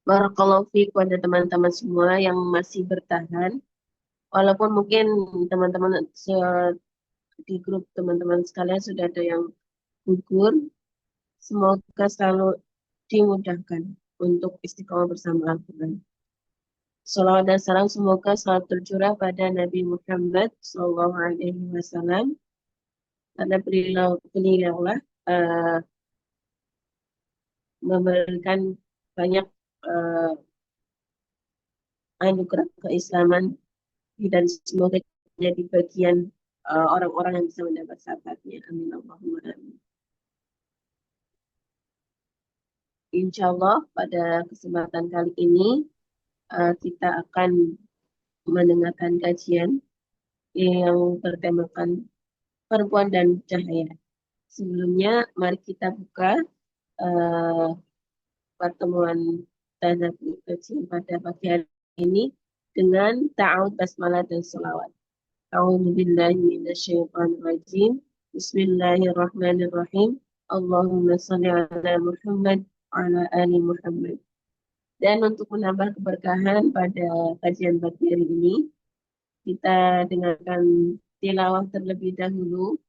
Barakallahu fiik pada teman-teman semua yang masih bertahan. Walaupun mungkin teman-teman di grup teman-teman sekalian sudah ada yang gugur, semoga selalu dimudahkan untuk istiqomah bersama Al-Quran. Salawat dan salam semoga selalu tercurah pada Nabi Muhammad SAW karena beliaulah uh, memberikan banyak uh, anugerah keislaman dan semoga jadi bagian orang-orang yang bisa mendapat syafaatnya. Amin Allahumma amin. Insya Allah pada kesempatan kali ini kita akan mendengarkan kajian yang bertemakan perempuan dan cahaya. Sebelumnya, mari kita buka uh, pertemuan tadabbur kajian pada pagi hari ini dengan ta'awud basmalah dan salawat. A'udzu billahi minasyaitonir rajim. Bismillahirrahmanirrahim. Allahumma shalli ala Muhammad wa ala ali Muhammad. Dan untuk menambah keberkahan pada kajian pagi hari ini, kita dengarkan tilawah terlebih dahulu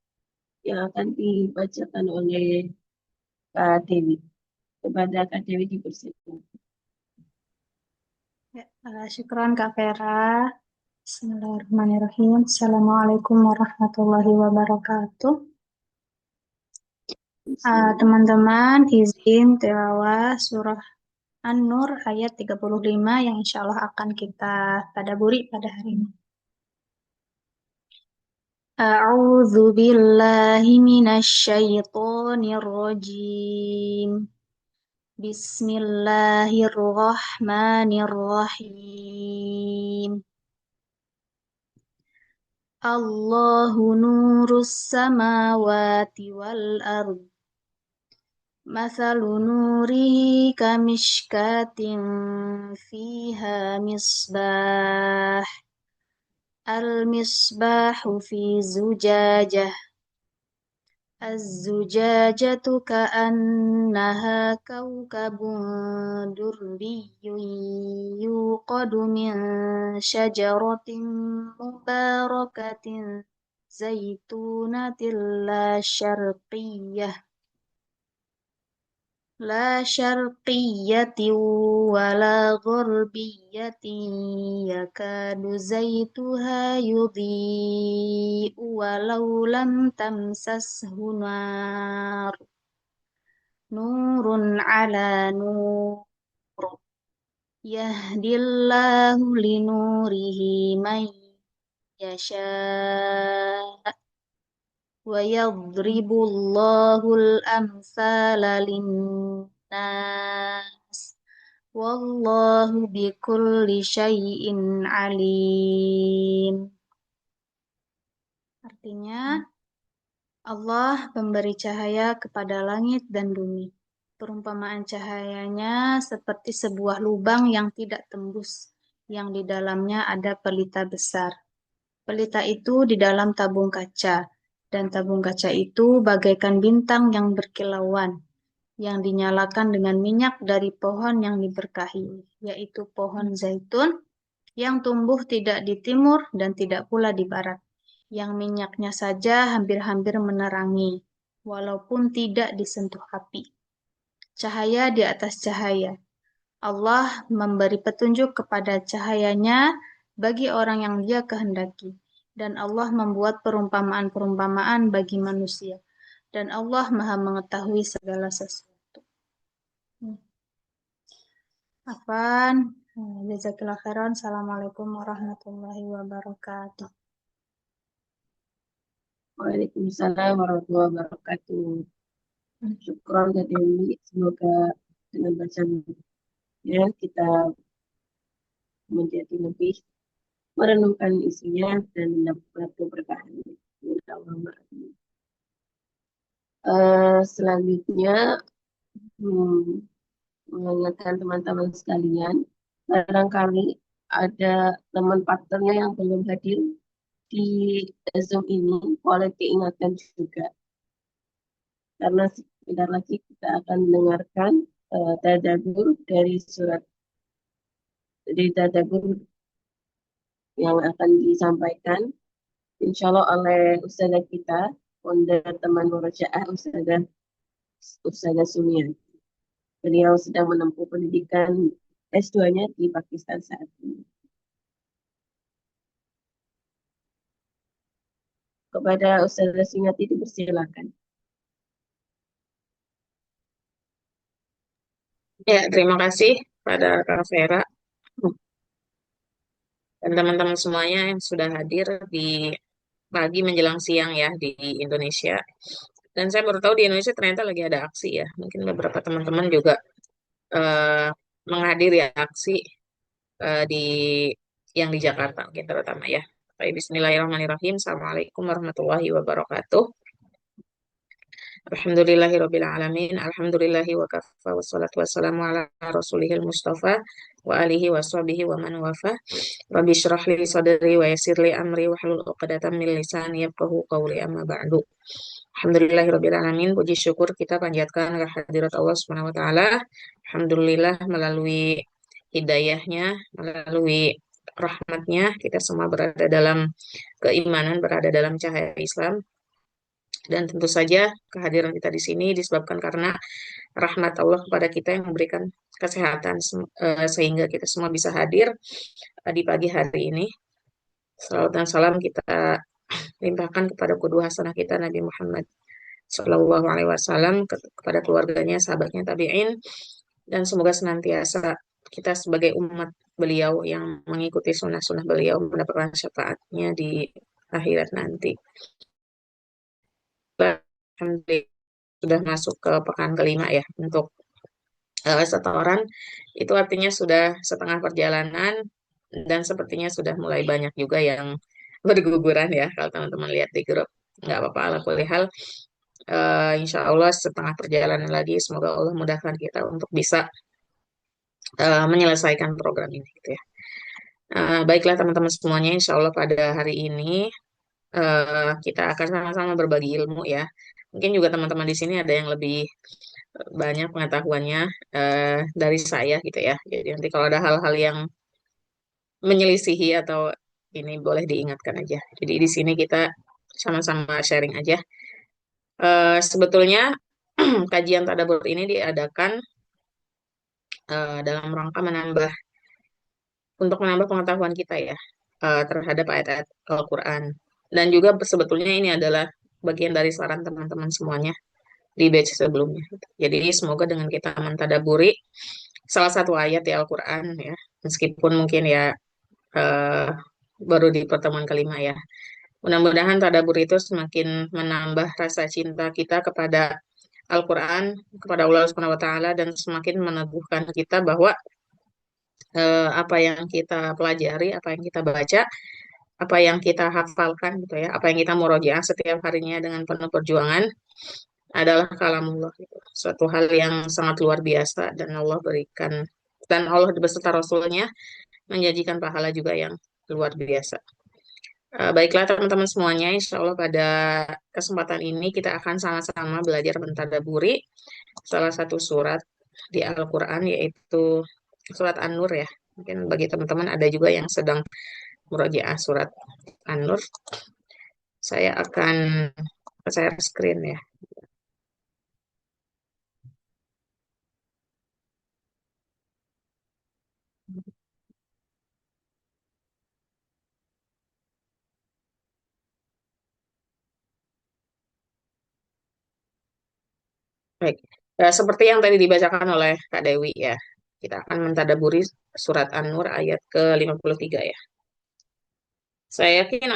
yang akan dibacakan oleh Kak Dewi. Kepada Kak Dewi dipersilakan. Ya, syukran Kak Vera. Bismillahirrahmanirrahim. Assalamualaikum warahmatullahi wabarakatuh. Teman-teman, izin tilawah surah An-Nur ayat 35 yang insya Allah akan kita tadabburi pada hari ini. A'udzu billahi minasy syaithanir rajim. Bismillahirrahmanirrahim. Allahu nurus samawati wal ard. Mathalu nurihi kamishkatin fiha misbah. Al-misbahu fi zujajah. Az-zujajatu ka'annaha kawkabun durriyyun yuqadu min syajaratin mubarakatin zaitunatin la syarqiyatin wala gharbiyatin yakadu zaituha yudhi'u walau lam tamsashu nar nurun ala nur yahdillahu linurihi man yasha wa yadribullahul amsala linnas wallahu bikulli syai'in alim. Artinya, Allah memberi cahaya kepada langit dan bumi. Perumpamaan cahayanya seperti sebuah lubang yang tidak tembus, yang di dalamnya ada pelita besar. Pelita itu di dalam tabung kaca, dan tabung kaca itu bagaikan bintang yang berkilauan, yang dinyalakan dengan minyak dari pohon yang diberkahi, yaitu pohon zaitun, yang tumbuh tidak di timur dan tidak pula di barat, yang minyaknya saja hampir-hampir menerangi, walaupun tidak disentuh api. Cahaya di atas cahaya. Allah memberi petunjuk kepada cahayanya bagi orang yang Dia kehendaki. Dan Allah membuat perumpamaan-perumpamaan bagi manusia. Dan Allah Maha mengetahui segala sesuatu. Afan, jazakallahu khairan. Assalamualaikum warahmatullahi wabarakatuh. Waalaikumsalam warahmatullahi wabarakatuh. Syukron Kak Dewi. Semoga dengan bacaannya kita menjadi lebih merenungkan isinya dan mendapat keberkahan. Selanjutnya, hmm, mengingatkan teman-teman sekalian, barangkali ada teman partnernya yang belum hadir di Zoom ini, boleh diingatkan juga. Karena sebentar lagi kita akan mendengarkan tadabbur dari surat dari tadabbur yang akan disampaikan, insya Allah oleh ustazah kita, founder teman Murojaah, Ustazah Sumia. Beliau sedang menempuh pendidikan S2-nya di Pakistan saat ini. Kepada Ustazah Sumiyati dipersilakan. Ya, terima kasih pada Kak Vera dan teman-teman semuanya yang sudah hadir di pagi menjelang siang ya di Indonesia. Dan saya baru tahu di Indonesia ternyata lagi ada aksi ya. Mungkin beberapa teman-teman juga eh, menghadiri aksi di yang di Jakarta mungkin terutama ya. Baik, Bismillahirrahmanirrahim. Assalamualaikum warahmatullahi wabarakatuh. Alhamdulillahirabbil alamin. Alhamdulillahi wa kafa wassalatu wassalamu ala rasulihil mustafa wa alihi wa sahbihi wa man wafa. Rabbi syrah li sadri wa yassir li amri wa hlul 'uqdatam min lisani yafqahu qawli amma ba'du. Alhamdulillahirabbil alamin. Puji syukur kita panjatkan ke hadirat Allah Subhanahu wa taala. Alhamdulillah melalui hidayahnya, melalui rahmatnya kita semua berada dalam keimanan, berada dalam cahaya Islam. Dan tentu saja kehadiran kita di sini disebabkan karena rahmat Allah kepada kita yang memberikan kesehatan sehingga kita semua bisa hadir di pagi hari ini. Salawat dan salam kita limpahkan kepada kedua hasanah kita Nabi Muhammad Shallallahu Alaihi Wasallam, kepada keluarganya, sahabatnya, tabiin, dan semoga senantiasa kita sebagai umat beliau yang mengikuti sunnah-sunnah beliau mendapatkan syafaatnya di akhirat nanti. Alhamdulillah sudah masuk ke pekan kelima ya untuk setoran, itu artinya sudah setengah perjalanan dan sepertinya sudah mulai banyak juga yang berguguran ya kalau teman-teman lihat di grup. Nggak apa-apa, ala kulli hal. Insya Allah setengah perjalanan lagi, semoga Allah mudahkan kita untuk bisa menyelesaikan program ini gitu ya. Baiklah teman-teman semuanya, insya Allah pada hari ini kita akan sama-sama berbagi ilmu ya. Mungkin juga teman-teman di sini ada yang lebih banyak pengetahuannya dari saya gitu ya. Jadi nanti kalau ada hal-hal yang menyelisihi atau ini boleh diingatkan aja. Jadi di sini kita sama-sama sharing aja. Sebetulnya kajian tadabbur ini diadakan dalam rangka untuk menambah pengetahuan kita ya terhadap ayat-ayat Al-Quran. Dan juga sebetulnya ini adalah bagian dari saran teman-teman semuanya di batch sebelumnya. Jadi semoga dengan kita mentadaburi salah satu ayat di Al-Quran ya, meskipun mungkin ya eh, baru di pertemuan kelima ya. Mudah-mudahan tadabur itu semakin menambah rasa cinta kita kepada Al-Quran, kepada Allah Subhanahu wa Ta'ala, dan semakin meneguhkan kita bahwa apa yang kita pelajari, apa yang kita baca, apa yang kita hafalkan gitu ya, apa yang kita murojaah setiap harinya dengan penuh perjuangan adalah kalamullah gitu. Suatu hal yang sangat luar biasa dan Allah berikan dan Allah beserta Rasulnya menjanjikan pahala juga yang luar biasa. Baiklah teman-teman semuanya, insya Allah pada kesempatan ini kita akan sama-sama belajar mentadaburi salah satu surat di Al-Quran yaitu surat An-Nur ya. Mungkin bagi teman-teman ada juga yang sedang murojaah surat An-Nur. Saya akan share screen ya. Baik. Seperti yang tadi dibacakan oleh Kak Dewi ya. Kita akan mentadaburi surat An-Nur ayat ke-53 ya. Saya yakin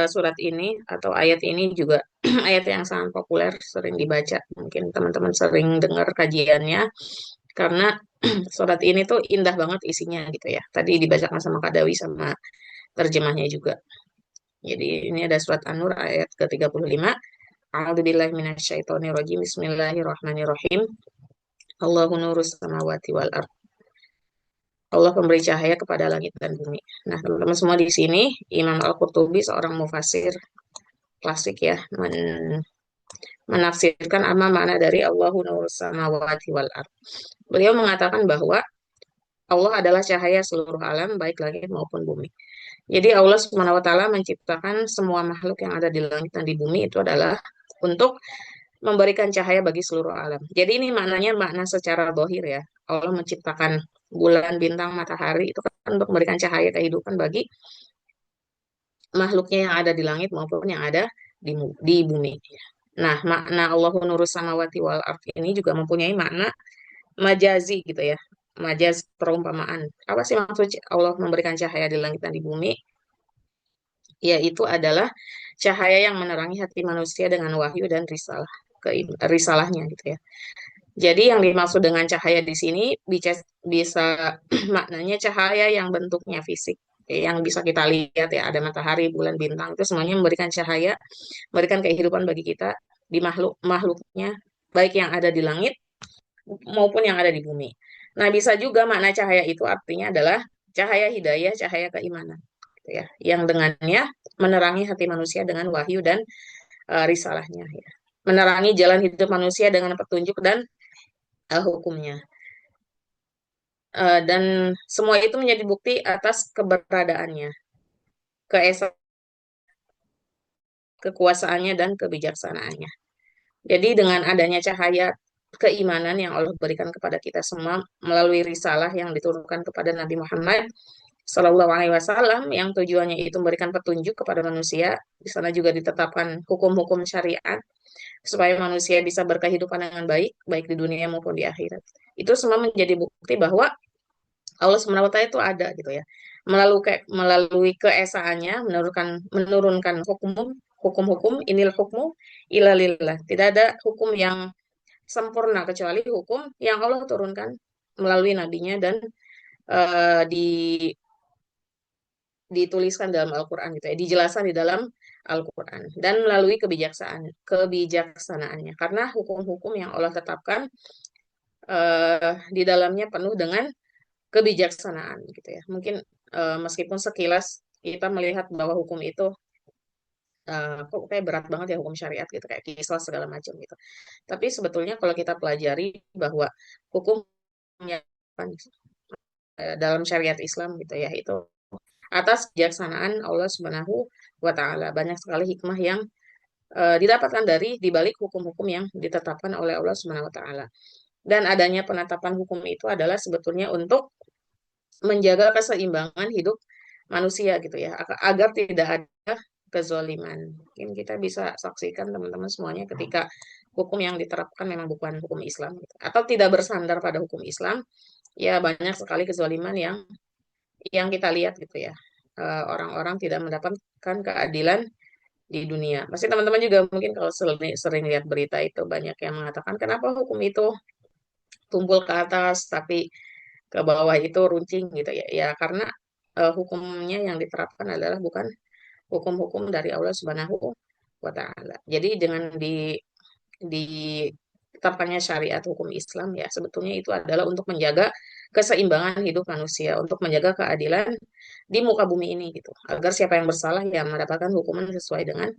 surat ini atau ayat ini juga ayat yang sangat populer, sering dibaca. Mungkin teman-teman sering dengar kajiannya, karena surat ini tuh indah banget isinya gitu ya. Tadi dibacakan sama Kak Dawi sama terjemahnya juga. Jadi ini ada surat An-Nur ayat ke-35. A'udzubillahi minasyaitonirrajim. Bismillahirrahmanirrahim. Allahu nurus samawati wal ard. Allah pemberi cahaya kepada langit dan bumi. Nah, teman-teman semua di sini, Imam Al-Qurtubi, seorang mufasir klasik ya, menafsirkan apa makna dari Allahu nurus samawati wal ard. Beliau mengatakan bahwa Allah adalah cahaya seluruh alam, baik langit maupun bumi. Jadi Allah Subhanahu wa taala menciptakan semua makhluk yang ada di langit dan di bumi itu adalah untuk memberikan cahaya bagi seluruh alam. Jadi ini maknanya makna secara zahir ya. Allah menciptakan bulan, bintang, matahari itu kan untuk memberikan cahaya kehidupan bagi makhluknya yang ada di langit maupun yang ada di bumi. Nah, makna Allahu nurus samawati wal ardh ini juga mempunyai makna majazi gitu ya. Majaz perumpamaan. Apa sih maksud Allah memberikan cahaya di langit dan di bumi? Yaitu adalah cahaya yang menerangi hati manusia dengan wahyu dan risalahnya gitu ya. Jadi yang dimaksud dengan cahaya di sini bisa maknanya cahaya yang bentuknya fisik, yang bisa kita lihat ya, ada matahari, bulan, bintang, itu semuanya memberikan cahaya, memberikan kehidupan bagi kita di makhluknya, baik yang ada di langit maupun yang ada di bumi. Nah, bisa juga makna cahaya itu artinya adalah cahaya hidayah, cahaya keimanan, gitu ya, yang dengannya menerangi hati manusia dengan wahyu dan risalahnya, ya. Menerangi jalan hidup manusia dengan petunjuk dan hukumnya. Dan semua itu menjadi bukti atas keberadaannya, keesaan, kekuasaannya, dan kebijaksanaannya. Jadi dengan adanya cahaya keimanan yang Allah berikan kepada kita semua melalui risalah yang diturunkan kepada Nabi Muhammad Sallallahu Alaihi Wasallam yang tujuannya itu memberikan petunjuk kepada manusia, di sana juga ditetapkan hukum-hukum syariat supaya manusia bisa berkehidupan dengan baik, baik di dunia maupun di akhirat. Itu semua menjadi bukti bahwa Allah Subhanahu wa taala itu ada gitu ya. Melalui keesaannya menurunkan hukum-hukum inil hukmu illa lillah. Tidak ada hukum yang sempurna kecuali hukum yang Allah turunkan melalui nabinya dan eh, di dituliskan dalam Al-Qur'an gitu ya, dijelaskan di dalam Al-Qur'an dan melalui kebijaksanaannya. Karena hukum-hukum yang Allah tetapkan di dalamnya penuh dengan kebijaksanaan gitu ya. Mungkin meskipun sekilas kita melihat bahwa hukum itu kok kayak berat banget ya hukum syariat gitu kayak kisah segala macam gitu. Tapi sebetulnya kalau kita pelajari bahwa hukum yang dalam syariat Islam gitu ya itu atas kebijaksanaan Allah Subhanahu wa taala. Banyak sekali hikmah yang didapatkan dari dibalik hukum-hukum yang ditetapkan oleh Allah Subhanahu wa taala. Dan adanya penetapan hukum itu adalah sebetulnya untuk menjaga keseimbangan hidup manusia gitu ya, agar tidak ada kezoliman. Mungkin kita bisa saksikan teman-teman semuanya ketika hukum yang diterapkan memang bukan hukum Islam gitu, atau tidak bersandar pada hukum Islam, ya banyak sekali kezoliman yang kita lihat gitu ya. Orang-orang tidak mendapatkan keadilan di dunia. Pasti teman-teman juga mungkin kalau sering lihat berita itu banyak yang mengatakan kenapa hukum itu tumpul ke atas tapi ke bawah itu runcing gitu ya. Ya karena hukumnya yang diterapkan adalah bukan hukum-hukum dari Allah Subhanahu wa taala. Jadi dengan ditetapkannya syariat hukum Islam ya sebetulnya itu adalah untuk menjaga keseimbangan hidup manusia, untuk menjaga keadilan di muka bumi ini gitu. Agar siapa yang bersalah ya mendapatkan hukuman sesuai dengan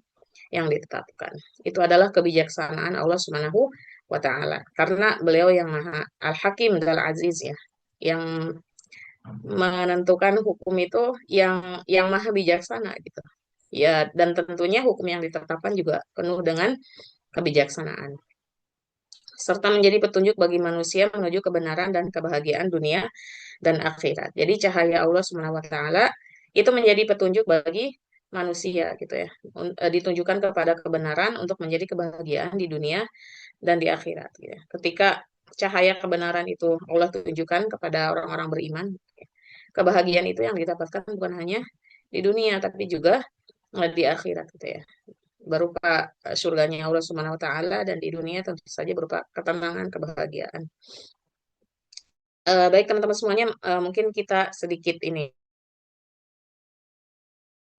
yang ditetapkan. Itu adalah kebijaksanaan Allah Subhanahu wa taala. Karena beliau yang Maha Al-Hakim dan Al-Aziz ya, yang menentukan hukum itu yang maha bijaksana gitu. Ya, dan tentunya hukum yang ditetapkan juga penuh dengan kebijaksanaan serta menjadi petunjuk bagi manusia menuju kebenaran dan kebahagiaan dunia dan akhirat. Jadi cahaya Allah Subhanahu wa taala itu menjadi petunjuk bagi manusia gitu ya. Ditunjukkan kepada kebenaran untuk menjadi kebahagiaan di dunia dan di akhirat gitu ya. Ketika cahaya kebenaran itu Allah tunjukkan kepada orang-orang beriman, kebahagiaan itu yang didapatkan bukan hanya di dunia tapi juga di akhirat gitu ya, berupa surganya Allah Subhanahu wa taala, dan di dunia tentu saja berupa ketenangan, kebahagiaan. Baik teman-teman semuanya, mungkin kita sedikit ini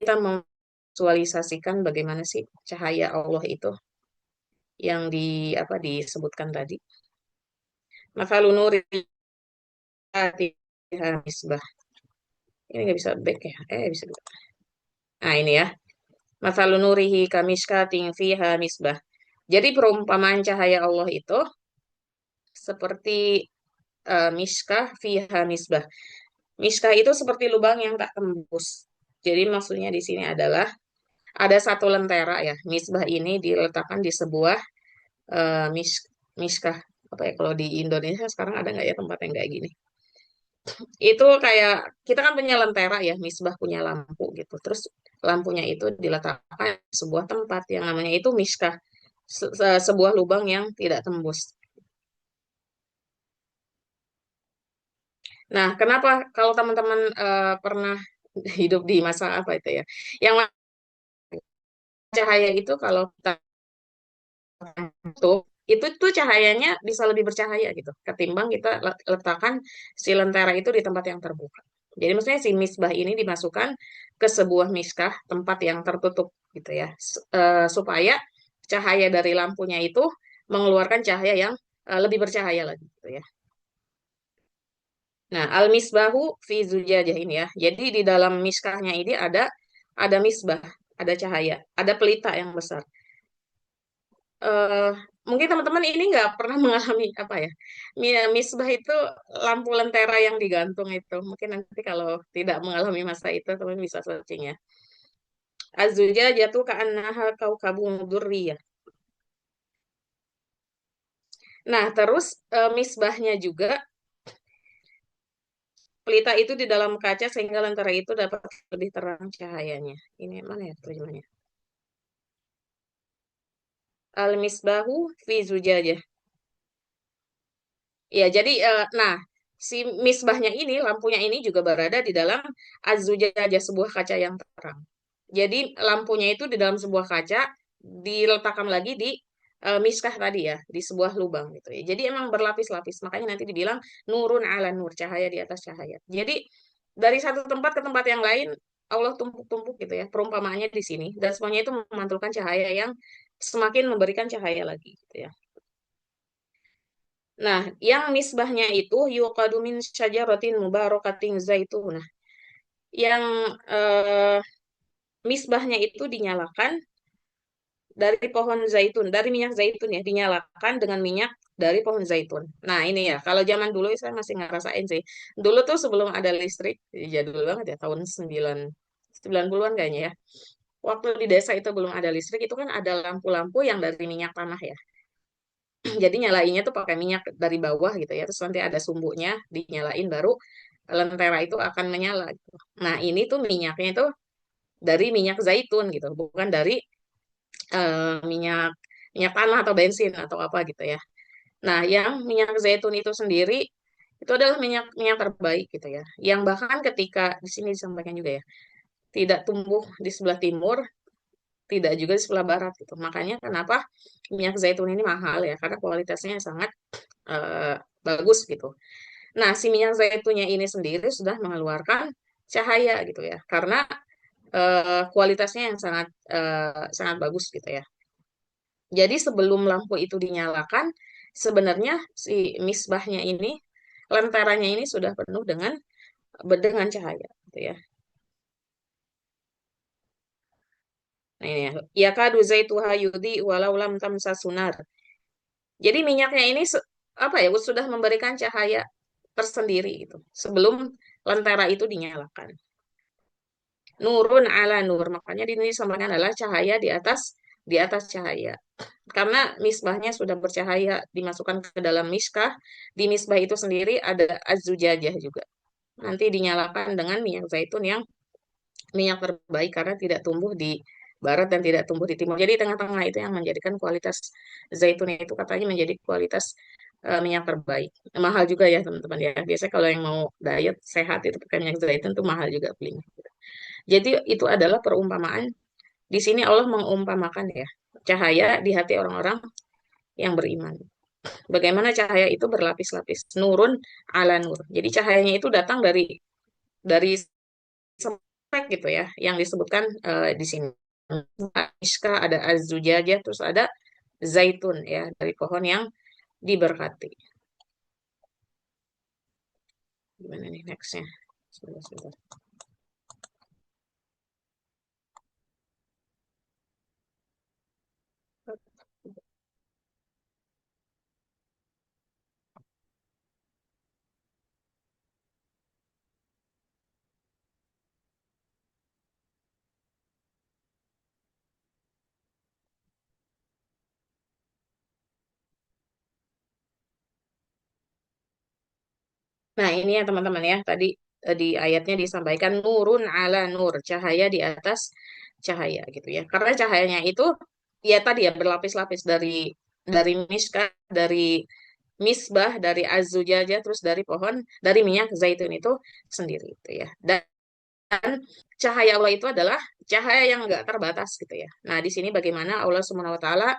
kita memvisualisasikan bagaimana sih cahaya Allah itu yang apa disebutkan tadi. Mathalu nuri misbah. Ini nggak bisa back ya? Bisa. Nah ini ya. Mathalu nurihi kamishkatin fiha misbah. Jadi perumpamaan cahaya Allah itu seperti miskah fiha misbah. Miskah itu seperti lubang yang tak tembus. Jadi maksudnya di sini adalah ada satu lentera ya. Misbah ini diletakkan di sebuah eh, mis miskah. Apa ya kalau di Indonesia sekarang ada nggak ya tempat yang kayak gini? Itu kayak kita kan punya lentera ya, misbah punya lampu gitu. Terus lampunya itu diletakkan di sebuah tempat yang namanya itu miskah, sebuah lubang yang tidak tembus. Nah, kenapa kalau teman-teman pernah hidup di masa apa itu ya? Yang cahaya itu kalau kita tutup, itu tuh cahayanya bisa lebih bercahaya gitu, ketimbang kita letakkan si lentera itu di tempat yang terbuka. Jadi maksudnya si misbah ini dimasukkan ke sebuah miskah, tempat yang tertutup gitu ya, supaya cahaya dari lampunya itu mengeluarkan cahaya yang lebih bercahaya lagi gitu ya. Nah, al-misbahu fi zujajah ini ya. Jadi di dalam miskahnya ini ada misbah, ada cahaya, ada pelita yang besar. eh Mungkin teman-teman ini nggak pernah mengalami apa ya, misbah itu lampu lentera yang digantung itu. Mungkin nanti kalau tidak mengalami masa itu teman bisa searching ya. Azuja jatuh ke annaha kaukabun durriyah. Nah, terus misbahnya juga pelita itu di dalam kaca sehingga lentera itu dapat lebih terang cahayanya. Ini mana ya terjemahnya? Al-misbahu fi zujajah. Ya, jadi nah si misbahnya ini, lampunya ini juga berada di dalam az-zujajah, sebuah kaca yang terang. Jadi lampunya itu di dalam sebuah kaca diletakkan lagi di miskah tadi ya, di sebuah lubang gitu ya. Jadi emang berlapis-lapis. Makanya nanti dibilang nurun ala nur, cahaya di atas cahaya. Jadi dari satu tempat ke tempat yang lain Allah tumpuk-tumpuk gitu ya. Perumpamaannya di sini dan semuanya itu memantulkan cahaya yang semakin memberikan cahaya lagi gitu ya. Nah, yang misbahnya itu yuqadu min syajaratin mubarakatin zaitunah. Yang eh, misbahnya itu dinyalakan dari pohon zaitun, dari minyak zaitun ya, dinyalakan dengan minyak dari pohon zaitun. Nah, ini ya, kalau zaman dulu saya masih ngerasain sih. Dulu tuh sebelum ada listrik, jadul banget ya, tahun 90-an kayaknya ya. Waktu di desa itu belum ada listrik, itu kan ada lampu-lampu yang dari minyak tanah ya. Jadi nyalainnya tuh pakai minyak dari bawah gitu ya. Terus nanti ada sumbunya, dinyalain baru lentera itu akan menyala gitu. Nah, ini tuh minyaknya itu dari minyak zaitun gitu, bukan dari minyak minyak tanah atau bensin atau apa gitu ya. Nah, yang minyak zaitun itu sendiri itu adalah minyak minyak terbaik gitu ya. Yang bahkan ketika di sini disampaikan juga ya, tidak tumbuh di sebelah timur, tidak juga di sebelah barat gitu. Makanya kenapa minyak zaitun ini mahal ya, karena kualitasnya sangat eh, bagus gitu. Nah, si minyak zaitunnya ini sendiri sudah mengeluarkan cahaya gitu ya, karena kualitasnya yang sangat bagus gitu ya. Jadi sebelum lampu itu dinyalakan, sebenarnya si misbahnya ini, lenteranya ini sudah penuh dengan cahaya gitu ya. Nah, ini ya. Yakadu zaituha yudi walau lam tamsa sunar. Jadi minyaknya ini apa ya, sudah memberikan cahaya tersendiri gitu sebelum lentera itu dinyalakan. Nurun ala nur. Makanya di sini disamakan adalah cahaya di atas cahaya. Karena misbahnya sudah bercahaya dimasukkan ke dalam miskah, di misbah itu sendiri ada az-zujajah juga. Nanti dinyalakan dengan minyak zaitun yang minyak terbaik karena tidak tumbuh di barat dan tidak tumbuh di timur. Jadi tengah-tengah itu yang menjadikan kualitas zaitun itu katanya menjadi kualitas minyak terbaik. Mahal juga ya teman-teman ya. Biasanya kalau yang mau diet sehat itu pakai minyak zaitun tuh mahal juga belinya. Jadi itu adalah perumpamaan. Di sini Allah mengumpamakan ya cahaya di hati orang-orang yang beriman. Bagaimana cahaya itu berlapis-lapis, nurun ala nur. Jadi cahayanya itu datang dari spek gitu ya, yang disebutkan di sini. Miska, ada az-zujajah, terus ada zaitun ya, dari pohon yang diberkati. Gimana nih nextnya? Sebentar, sebentar. Nah, ini ya teman-teman ya, tadi di ayatnya disampaikan nurun ala nur, cahaya di atas cahaya gitu ya. Karena cahayanya itu ya tadi ya berlapis-lapis dari miskah, dari misbah, dari azujaja, terus dari pohon, dari minyak zaitun itu sendiri itu ya. Dan cahaya Allah itu adalah cahaya yang enggak terbatas gitu ya. Nah, di sini bagaimana Allah Subhanahu wa taala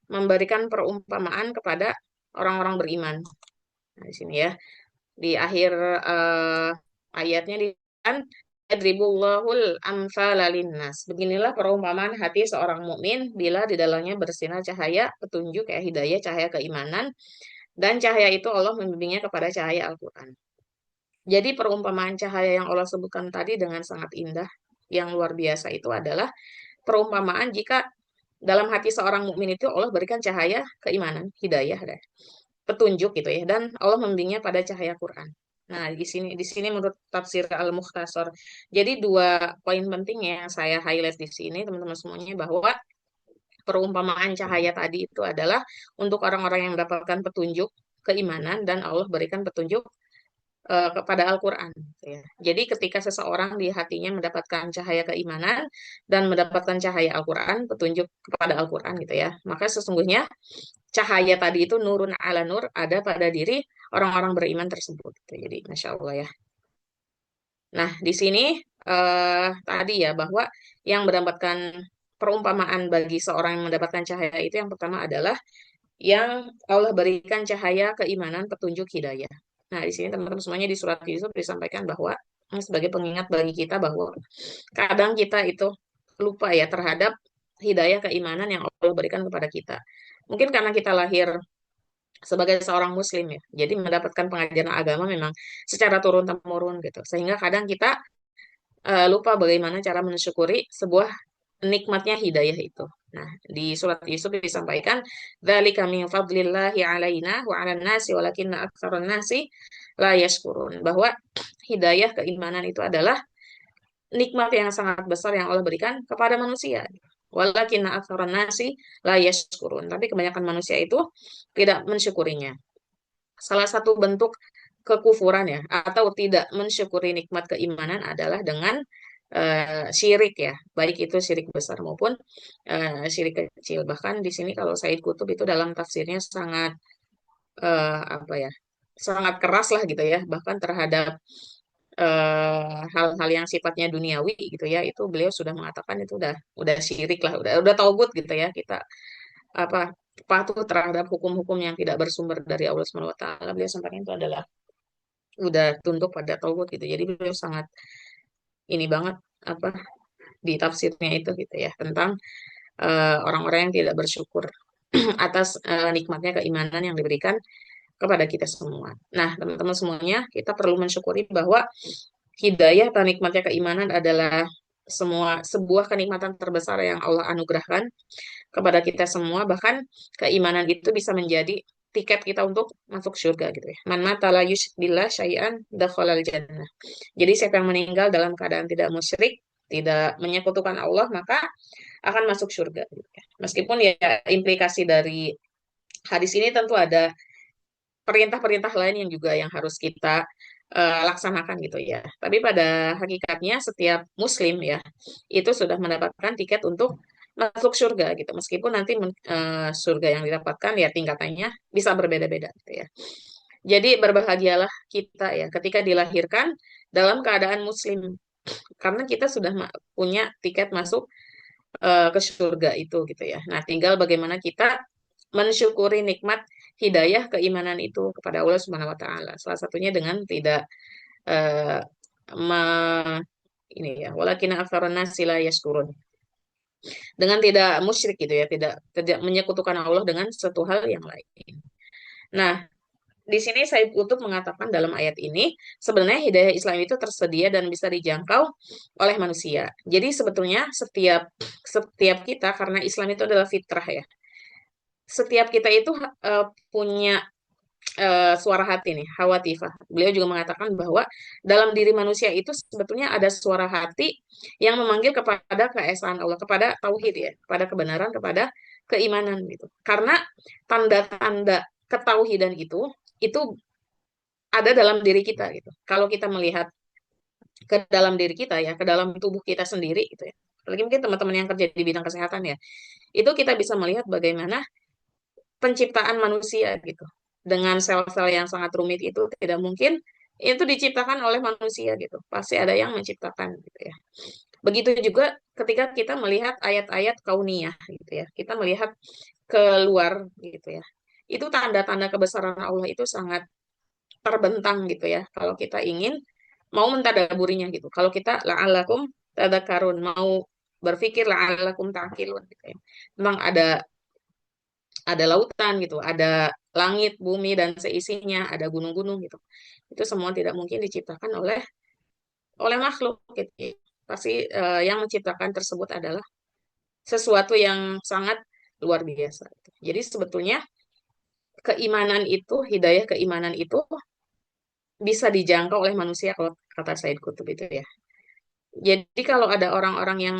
memberikan perumpamaan kepada orang-orang beriman. Nah, di sini ya di akhir eh, ayatnya di kan yadribullahul amsala linnas. Beginilah perumpamaan hati seorang mukmin bila di dalamnya bersinar cahaya petunjuk kayak hidayah, cahaya keimanan dan cahaya itu Allah membimbingnya kepada cahaya Al-Qur'an. Jadi perumpamaan cahaya yang Allah sebutkan tadi dengan sangat indah yang luar biasa itu adalah perumpamaan jika dalam hati seorang mukmin itu Allah berikan cahaya keimanan, hidayah, petunjuk gitu ya dan Allah membimbingnya pada cahaya Quran. Nah, di sini menurut tafsir Al-Mukhtasar. Jadi dua poin penting yang saya highlight di sini teman-teman semuanya bahwa perumpamaan cahaya tadi itu adalah untuk orang-orang yang mendapatkan petunjuk keimanan dan Allah berikan petunjuk kepada Al-Quran. Gitu ya. Jadi ketika seseorang di hatinya mendapatkan cahaya keimanan dan mendapatkan cahaya Al-Quran, petunjuk kepada Al-Quran gitu ya, maka sesungguhnya cahaya tadi itu nurun ala nur ada pada diri orang-orang beriman tersebut. Gitu. Jadi Masya Allah ya. Nah di sini tadi ya bahwa yang mendapatkan perumpamaan bagi seorang yang mendapatkan cahaya itu yang pertama adalah yang Allah berikan cahaya keimanan, petunjuk, hidayah. Nah, di sini teman-teman semuanya di surat Yusuf disampaikan bahwa sebagai pengingat bagi kita bahwa kadang kita itu lupa ya terhadap hidayah keimanan yang Allah berikan kepada kita. Mungkin karena kita lahir sebagai seorang muslim ya. Jadi mendapatkan pengajaran agama memang secara turun-temurun gitu. Sehingga kadang kita lupa bagaimana cara mensyukuri sebuah nikmatnya hidayah itu. Nah, di surat Yusuf disampaikan, "Dzalika min fadlillahi 'alaina wa 'alan nasi walakinna aktsaran nasi la yashkurun." Bahwa hidayah keimanan itu adalah nikmat yang sangat besar yang Allah berikan kepada manusia. Walakinna aktsaran nasi la yashkurun. Tapi kebanyakan manusia itu tidak mensyukurinya. Salah satu bentuk kekufuran ya atau tidak mensyukuri nikmat keimanan adalah dengan syirik ya, baik itu syirik besar maupun syirik kecil. Bahkan di sini kalau Said Kutub itu dalam tafsirnya sangat apa ya, sangat keras lah gitu ya, bahkan terhadap hal-hal yang sifatnya duniawi gitu ya, itu beliau sudah mengatakan itu udah syirik lah, udah taubat gitu ya kita apa patuh terhadap hukum-hukum yang tidak bersumber dari Allah Subhanahu wa taala. Beliau sampaikan itu adalah udah tunduk pada tauhid gitu. Jadi beliau sangat ini banget apa di tafsirnya itu gitu ya tentang orang-orang yang tidak bersyukur atas nikmatnya keimanan yang diberikan kepada kita semua. Nah, teman-teman semuanya, kita perlu mensyukuri bahwa hidayah atau nikmatnya keimanan adalah sebuah kenikmatan terbesar yang Allah anugerahkan kepada kita semua. Bahkan keimanan itu bisa menjadi tiket kita untuk masuk surga gitu ya. Man mata la yusyrik billah syai'an dakhalal jannah. Jadi siapa yang meninggal dalam keadaan tidak musyrik, tidak menyekutukan Allah, maka akan masuk surga gitu ya. Meskipun ya implikasi dari hadis ini tentu ada perintah-perintah lain yang juga yang harus kita laksanakan gitu ya. Tapi pada hakikatnya setiap muslim ya itu sudah mendapatkan tiket untuk masuk surga gitu. Meskipun nanti surga yang didapatkan ya tingkatannya bisa berbeda-beda gitu ya. Jadi berbahagialah kita ya ketika dilahirkan dalam keadaan muslim karena kita sudah punya tiket masuk ke surga itu gitu ya. Nah, tinggal bagaimana kita mensyukuri nikmat hidayah keimanan itu kepada Allah Subhanahu wa taala. Salah satunya dengan tidak eh, me, ini ya, walakin aktsarun nasi la yashkurun. Dengan tidak musyrik gitu ya, tidak menyekutukan Allah dengan satu hal yang lain. Nah, di sini saya Kutub mengatakan dalam ayat ini, sebenarnya hidayah Islam itu tersedia dan bisa dijangkau oleh manusia. Jadi sebetulnya setiap setiap kita karena Islam itu adalah fitrah ya. Setiap kita itu punya suara hati nih, hawatifah. Beliau juga mengatakan bahwa dalam diri manusia itu sebetulnya ada suara hati yang memanggil kepada keesaan Allah, kepada tauhid ya, kepada kebenaran, kepada keimanan gitu. Karena tanda-tanda ketauhidan itu ada dalam diri kita gitu. Kalau kita melihat ke dalam diri kita ya, ke dalam tubuh kita sendiri gitu ya. Apalagi mungkin teman-teman yang kerja di bidang kesehatan ya, itu kita bisa melihat bagaimana penciptaan manusia gitu. Dengan sel-sel yang sangat rumit itu tidak mungkin itu diciptakan oleh manusia gitu. Pasti ada yang menciptakan gitu ya. Begitu juga ketika kita melihat ayat-ayat kauniyah gitu ya. Kita melihat keluar gitu ya. Itu tanda-tanda kebesaran Allah itu sangat terbentang gitu ya. Kalau kita ingin mau mentadaburinya gitu. Kalau kita la'allakum tadzakarun, mau berpikir la'allakum ta'qilun gitu ya. Memang ada lautan gitu, ada langit, bumi dan seisinya, ada gunung-gunung gitu. Itu semua tidak mungkin diciptakan oleh makhluk gitu. Pasti yang menciptakan tersebut adalah sesuatu yang sangat luar biasa. Jadi sebetulnya keimanan itu, hidayah keimanan itu bisa dijangkau oleh manusia kalau kata Said Kutub itu ya. Jadi kalau ada orang-orang yang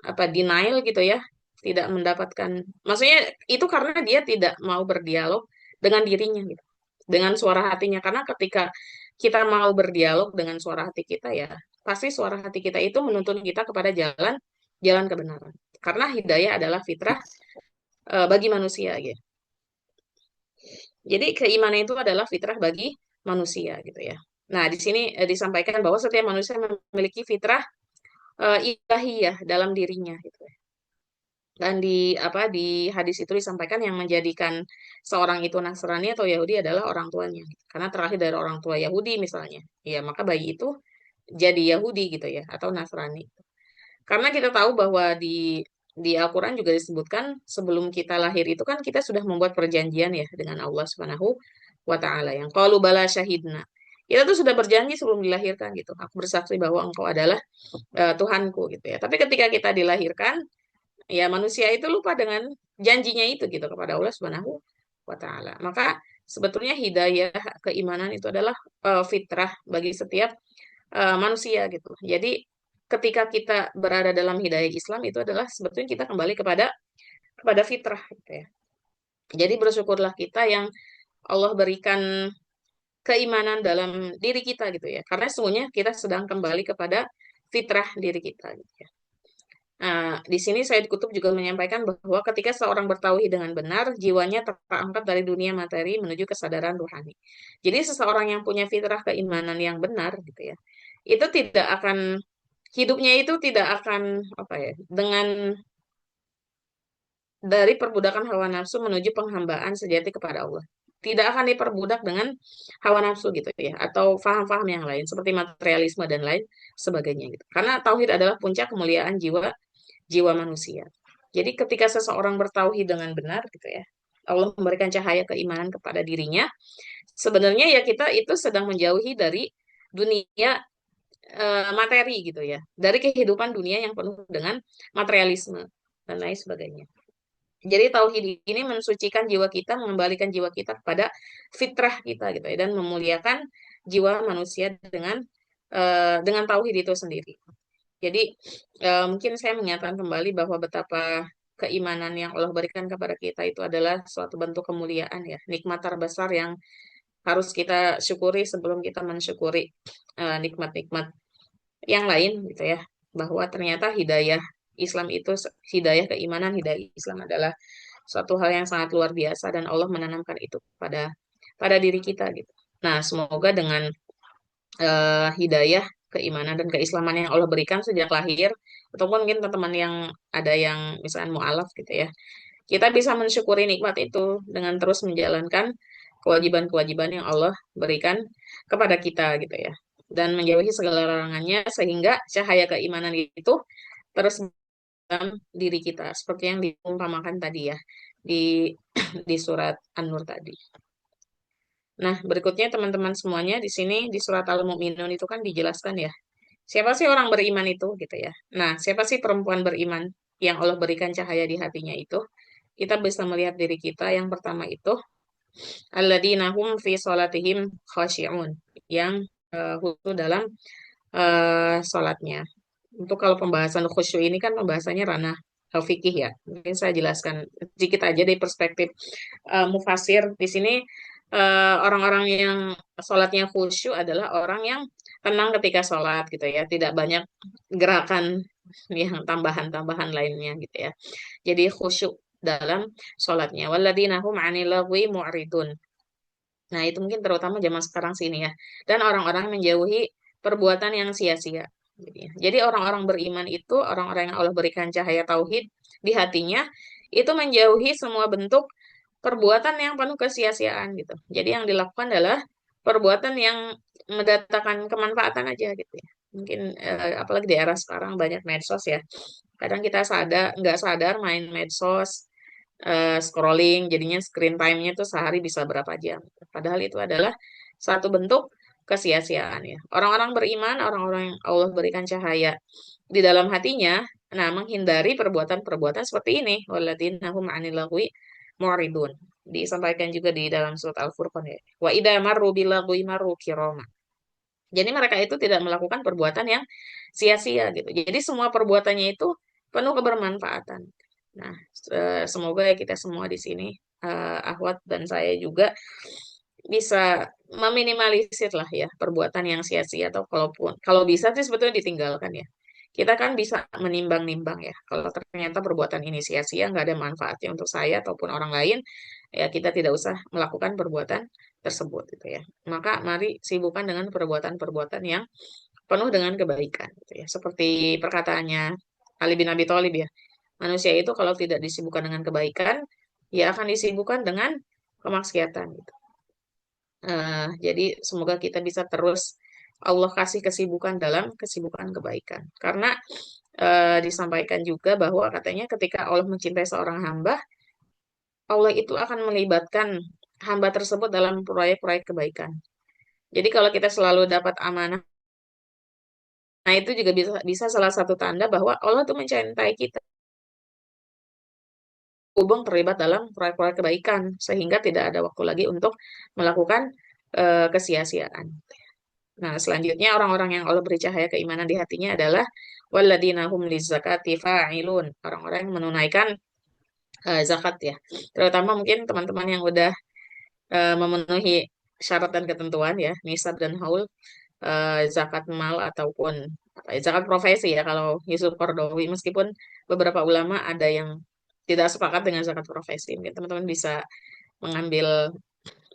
apa denial gitu ya, tidak mendapatkan, maksudnya itu karena dia tidak mau berdialog dengan dirinya gitu, dengan suara hatinya. Karena ketika kita mau berdialog dengan suara hati kita ya, pasti suara hati kita itu menuntun kita kepada jalan jalan kebenaran. Karena hidayah adalah fitrah bagi manusia gitu. Jadi keimanan itu adalah fitrah bagi manusia gitu ya. Nah, di sini disampaikan bahwa setiap manusia memiliki fitrah ilahiyah dalam dirinya gitu. Dan di apa di hadis itu disampaikan yang menjadikan seorang itu Nasrani atau Yahudi adalah orang tuanya. Karena terlahir dari orang tua Yahudi misalnya. Ya, maka bayi itu jadi Yahudi gitu ya atau Nasrani. Karena kita tahu bahwa di Al-Qur'an juga disebutkan sebelum kita lahir itu kan kita sudah membuat perjanjian ya dengan Allah Subhanahu wa taala yang qalu bala syahidna. Kita tuh sudah berjanji sebelum dilahirkan gitu. Aku bersaksi bahwa engkau adalah Tuhanku gitu ya. Tapi ketika kita dilahirkan ya manusia itu lupa dengan janjinya itu gitu kepada Allah Subhanahu wa taala. Maka sebetulnya hidayah keimanan itu adalah fitrah bagi setiap manusia gitu. Jadi ketika kita berada dalam hidayah Islam itu adalah sebetulnya kita kembali kepada fitrah gitu ya. Jadi bersyukurlah kita yang Allah berikan keimanan dalam diri kita gitu ya. Karena sesungguhnya kita sedang kembali kepada fitrah diri kita gitu ya. Nah, di sini Said Kutub juga menyampaikan bahwa ketika seorang bertauhid dengan benar, jiwanya terangkat dari dunia materi menuju kesadaran rohani. Jadi seseorang yang punya fitrah keimanan yang benar gitu ya, itu tidak akan hidupnya itu tidak akan apa ya, dengan dari perbudakan hawa nafsu menuju penghambaan sejati kepada Allah. Tidak akan diperbudak dengan hawa nafsu gitu ya, atau faham-faham yang lain seperti materialisme dan lain sebagainya gitu. Karena tauhid adalah puncak kemuliaan jiwa jiwa manusia. Jadi ketika seseorang bertauhid dengan benar gitu ya, Allah memberikan cahaya keimanan kepada dirinya, sebenarnya ya kita itu sedang menjauhi dari dunia materi gitu ya, dari kehidupan dunia yang penuh dengan materialisme dan lain sebagainya. Jadi tauhid ini mensucikan jiwa kita, mengembalikan jiwa kita kepada fitrah kita gitu ya, dan memuliakan jiwa manusia dengan tauhid itu sendiri. Jadi mungkin saya menyatakan kembali bahwa betapa keimanan yang Allah berikan kepada kita itu adalah suatu bentuk kemuliaan ya, nikmat terbesar yang harus kita syukuri sebelum kita mensyukuri nikmat-nikmat yang lain gitu ya. Bahwa ternyata hidayah Islam itu hidayah keimanan, hidayah Islam adalah suatu hal yang sangat luar biasa dan Allah menanamkan itu pada diri kita gitu. Nah, semoga dengan hidayah, keimanan dan keislaman yang Allah berikan sejak lahir, ataupun mungkin teman-teman yang ada yang misalnya mualaf gitu ya, kita bisa mensyukuri nikmat itu dengan terus menjalankan kewajiban-kewajiban yang Allah berikan kepada kita gitu ya, dan menjauhi segala larangannya sehingga cahaya keimanan itu terus dalam diri kita, seperti yang diumpamakan tadi ya di di surat An-Nur tadi. Nah, berikutnya teman-teman semuanya di sini di surat Al-Mu'minun itu kan dijelaskan ya. Siapa sih orang beriman itu gitu ya. Nah, siapa sih perempuan beriman yang Allah berikan cahaya di hatinya itu? Kita bisa melihat diri kita yang pertama itu alladzina hum fi sholatihim khashi'un, yang khusyuk dalam sholatnya. Untuk kalau pembahasan khusyuk ini kan pembahasannya ranah fikih ya. Mungkin saya jelaskan sedikit aja dari perspektif mufasir. Di sini orang-orang yang sholatnya khusyuk adalah orang yang tenang ketika sholat gitu ya, tidak banyak gerakan yang tambahan-tambahan lainnya gitu ya. Jadi khusyuk dalam sholatnya. Walladzina hum 'anil lagwi mu'ridun. Nah, itu mungkin terutama zaman sekarang sini ya. Dan orang-orang menjauhi perbuatan yang sia-sia. Jadi orang-orang beriman itu, orang-orang yang Allah berikan cahaya tauhid di hatinya, itu menjauhi semua bentuk perbuatan yang penuh kesia-siaan gitu. Jadi yang dilakukan adalah perbuatan yang mendatangkan kemanfaatan aja gitu ya. Mungkin apalagi di era sekarang banyak medsos ya. Kadang kita nggak sadar main medsos, scrolling, jadinya screen time-nya tuh sehari bisa berapa jam. Padahal itu adalah satu bentuk kesia-siaan ya. Orang-orang beriman, orang-orang yang Allah berikan cahaya di dalam hatinya, nah menghindari perbuatan-perbuatan seperti ini. Walladzina hum 'anil lagwi mu'ridun. Disampaikan juga di dalam surat Al-Furqan ya. Wa idza marru bil lagwi marru kirama. Jadi mereka itu tidak melakukan perbuatan yang sia-sia gitu. Jadi semua perbuatannya itu penuh kebermanfaatan. Nah, semoga ya kita semua di sini, Ahwat dan saya juga bisa meminimalisir lah ya perbuatan yang sia-sia atau kalau bisa sih sebetulnya ditinggalkan ya. Kita kan bisa menimbang-nimbang ya. Kalau ternyata perbuatan ini sia-sia, nggak ada manfaatnya untuk saya ataupun orang lain, ya kita tidak usah melakukan perbuatan tersebut gitu ya. Maka mari sibukkan dengan perbuatan-perbuatan yang penuh dengan kebaikan gitu ya. Seperti perkataannya Ali bin Abi Thalib ya. Manusia itu kalau tidak disibukkan dengan kebaikan, ya akan disibukkan dengan kemaksiatan gitu. Jadi semoga kita bisa terus Allah kasih kesibukan dalam kesibukan kebaikan. Karena disampaikan juga bahwa katanya ketika Allah mencintai seorang hamba, Allah itu akan melibatkan hamba tersebut dalam proyek-proyek kebaikan. Jadi kalau kita selalu dapat amanah, nah itu juga bisa bisa salah satu tanda bahwa Allah tuh mencintai kita. Hubung terlibat dalam proyek-proyek kebaikan sehingga tidak ada waktu lagi untuk melakukan kesia-siaan. Nah, selanjutnya orang-orang yang Allah beri cahaya keimanan di hatinya adalah walladzina hum lizakati fa'ilun, orang-orang yang menunaikan zakat ya. Terutama mungkin teman-teman yang udah memenuhi syarat dan ketentuan ya, nisab dan haul, zakat mal ataupun zakat profesi ya kalau Yusuf Qaradawi, meskipun beberapa ulama ada yang tidak sepakat dengan zakat profesi. Mungkin teman-teman bisa mengambil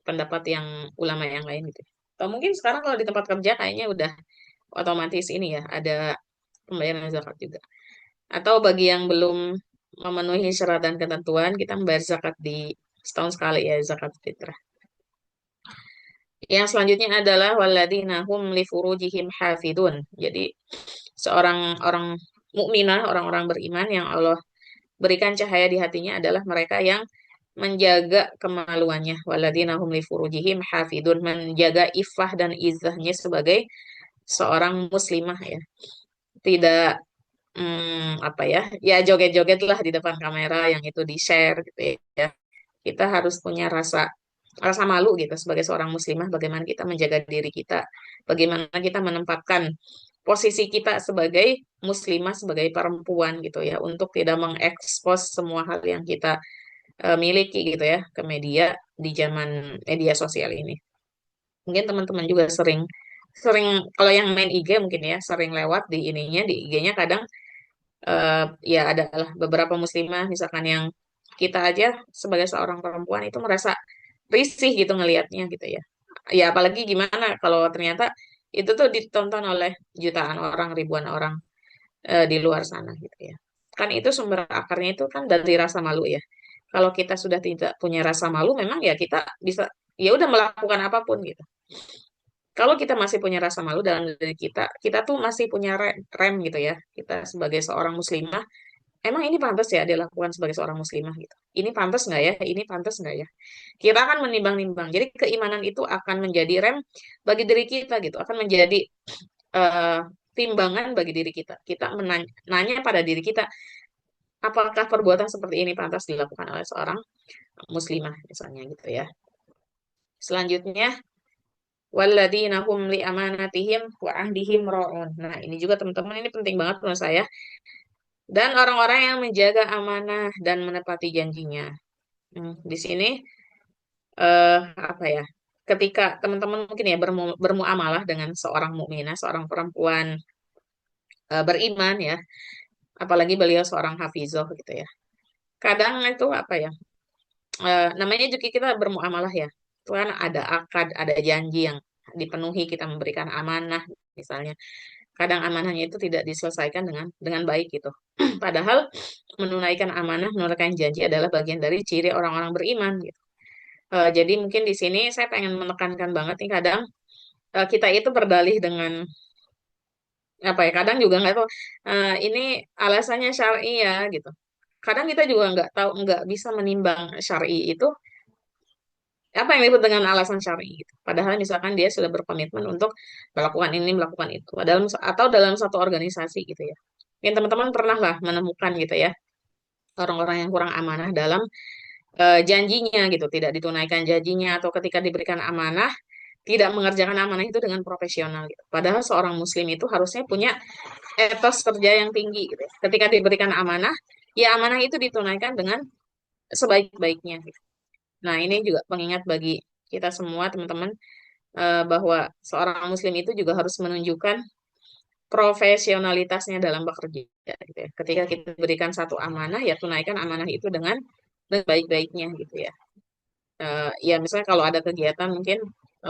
pendapat yang ulama yang lain gitu. Atau mungkin sekarang kalau di tempat kerja kayaknya udah otomatis ini ya, ada pembayaran zakat juga. Atau bagi yang belum memenuhi syarat dan ketentuan, kita membayar zakat di setahun sekali ya, zakat fitrah. Yang selanjutnya adalah walladzina hum li furujihim hafidun. Jadi seorang orang mukminah, orang-orang beriman yang Allah berikan cahaya di hatinya adalah mereka yang menjaga kemaluannya. Walladzina hum li furujihim hafidun, menjaga iffah dan izzahnya sebagai seorang muslimah ya. Tidak apa ya? Ya joget-joget lah di depan kamera yang itu di-share gitu ya. Kita harus punya rasa rasa malu gitu sebagai seorang muslimah, bagaimana kita menjaga diri kita, bagaimana kita menempatkan posisi kita sebagai muslimah, sebagai perempuan gitu ya, untuk tidak mengekspos semua hal yang kita miliki gitu ya ke media di zaman media sosial ini. Mungkin teman-teman juga sering sering kalau yang main IG mungkin ya sering lewat di ininya di IG-nya kadang ya adalah beberapa muslimah misalkan yang kita aja sebagai seorang perempuan itu merasa risih gitu ngelihatnya gitu ya. Ya apalagi gimana kalau ternyata itu tuh ditonton oleh jutaan orang, ribuan orang di luar sana gitu ya. Kan itu sumber akarnya itu kan dari rasa malu ya. Kalau kita sudah tidak punya rasa malu, memang ya kita bisa ya udah melakukan apapun gitu. Kalau kita masih punya rasa malu dalam diri kita, kita tuh masih punya rem gitu ya. Kita sebagai seorang muslimah, emang ini pantas ya dilakukan sebagai seorang muslimah gitu. Ini pantas nggak ya? Ini pantas nggak ya? Kita akan menimbang-nimbang. Jadi keimanan itu akan menjadi rem bagi diri kita gitu, akan menjadi eh, timbangan bagi diri kita. Kita menanya pada diri kita, apakah perbuatan seperti ini pantas dilakukan oleh seorang muslimah misalnya gitu ya. Selanjutnya walladzina hum li amanatihim wa ahdihim ra'un. Nah, ini juga teman-teman ini penting banget menurut saya. Dan orang-orang yang menjaga amanah dan menepati janjinya. Di sini apa ya? ketika teman-teman mungkin ya bermuamalah dengan seorang mukminah, seorang perempuan beriman ya, apalagi beliau seorang hafizah gitu ya. Kadang itu apa ya? Namanya juga kita bermuamalah ya. Itu kan ada akad, ada janji yang dipenuhi, kita memberikan amanah misalnya. Kadang amanahnya itu tidak diselesaikan dengan baik gitu. Padahal menunaikan amanah, menunaikan janji adalah bagian dari ciri orang-orang beriman gitu. Jadi mungkin di sini saya pengen menekankan banget nih kadang kita itu berdalih dengan apa ya? Kadang juga nggak tahu ini alasannya syar'i ya gitu. Kadang kita juga nggak tahu, nggak bisa menimbang syar'i itu apa yang disebut dengan alasan syar'i gitu. Padahal misalkan dia sudah berkomitmen untuk melakukan ini, melakukan itu, atau dalam satu organisasi gitu ya. Mungkin teman-teman pernah lah menemukan gitu ya orang-orang yang kurang amanah dalam janjinya gitu, tidak ditunaikan janjinya atau ketika diberikan amanah tidak mengerjakan amanah itu dengan profesional gitu. Padahal seorang muslim itu harusnya punya etos kerja yang tinggi gitu. Ya. Ketika diberikan amanah, ya amanah itu ditunaikan dengan sebaik-baiknya gitu. Nah, ini juga pengingat bagi kita semua teman-teman bahwa seorang muslim itu juga harus menunjukkan profesionalitasnya dalam bekerja gitu ya. Ketika kita berikan satu amanah ya tunaikan amanah itu dengan baik-baiknya gitu ya. Ya misalnya kalau ada kegiatan mungkin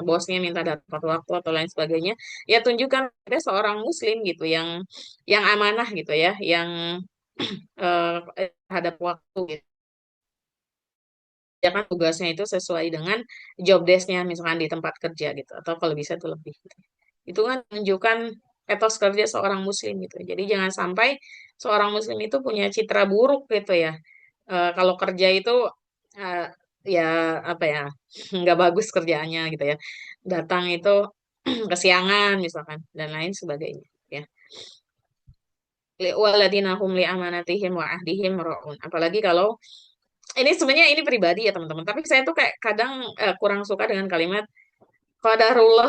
bosnya minta dapat waktu atau lain sebagainya, ya tunjukkan ada seorang muslim gitu yang amanah gitu ya, yang terhadap waktu gitu. Ya kan tugasnya itu sesuai dengan job desk-nya misalkan di tempat kerja gitu atau kalau bisa itu lebih gitu. Itu kan menunjukkan etos kerja seorang muslim gitu. Jadi jangan sampai seorang muslim itu punya citra buruk gitu ya. Kalau kerja itu eh, ya apa ya nggak bagus kerjaannya gitu ya. Datang itu kesiangan misalkan dan lain sebagainya ya. Waladina hum li amanatihim wa ahdihim ra'un. Apalagi kalau ini sebenarnya ini pribadi ya teman-teman. Tapi saya tuh kayak kadang kurang suka dengan kalimat qadarullah.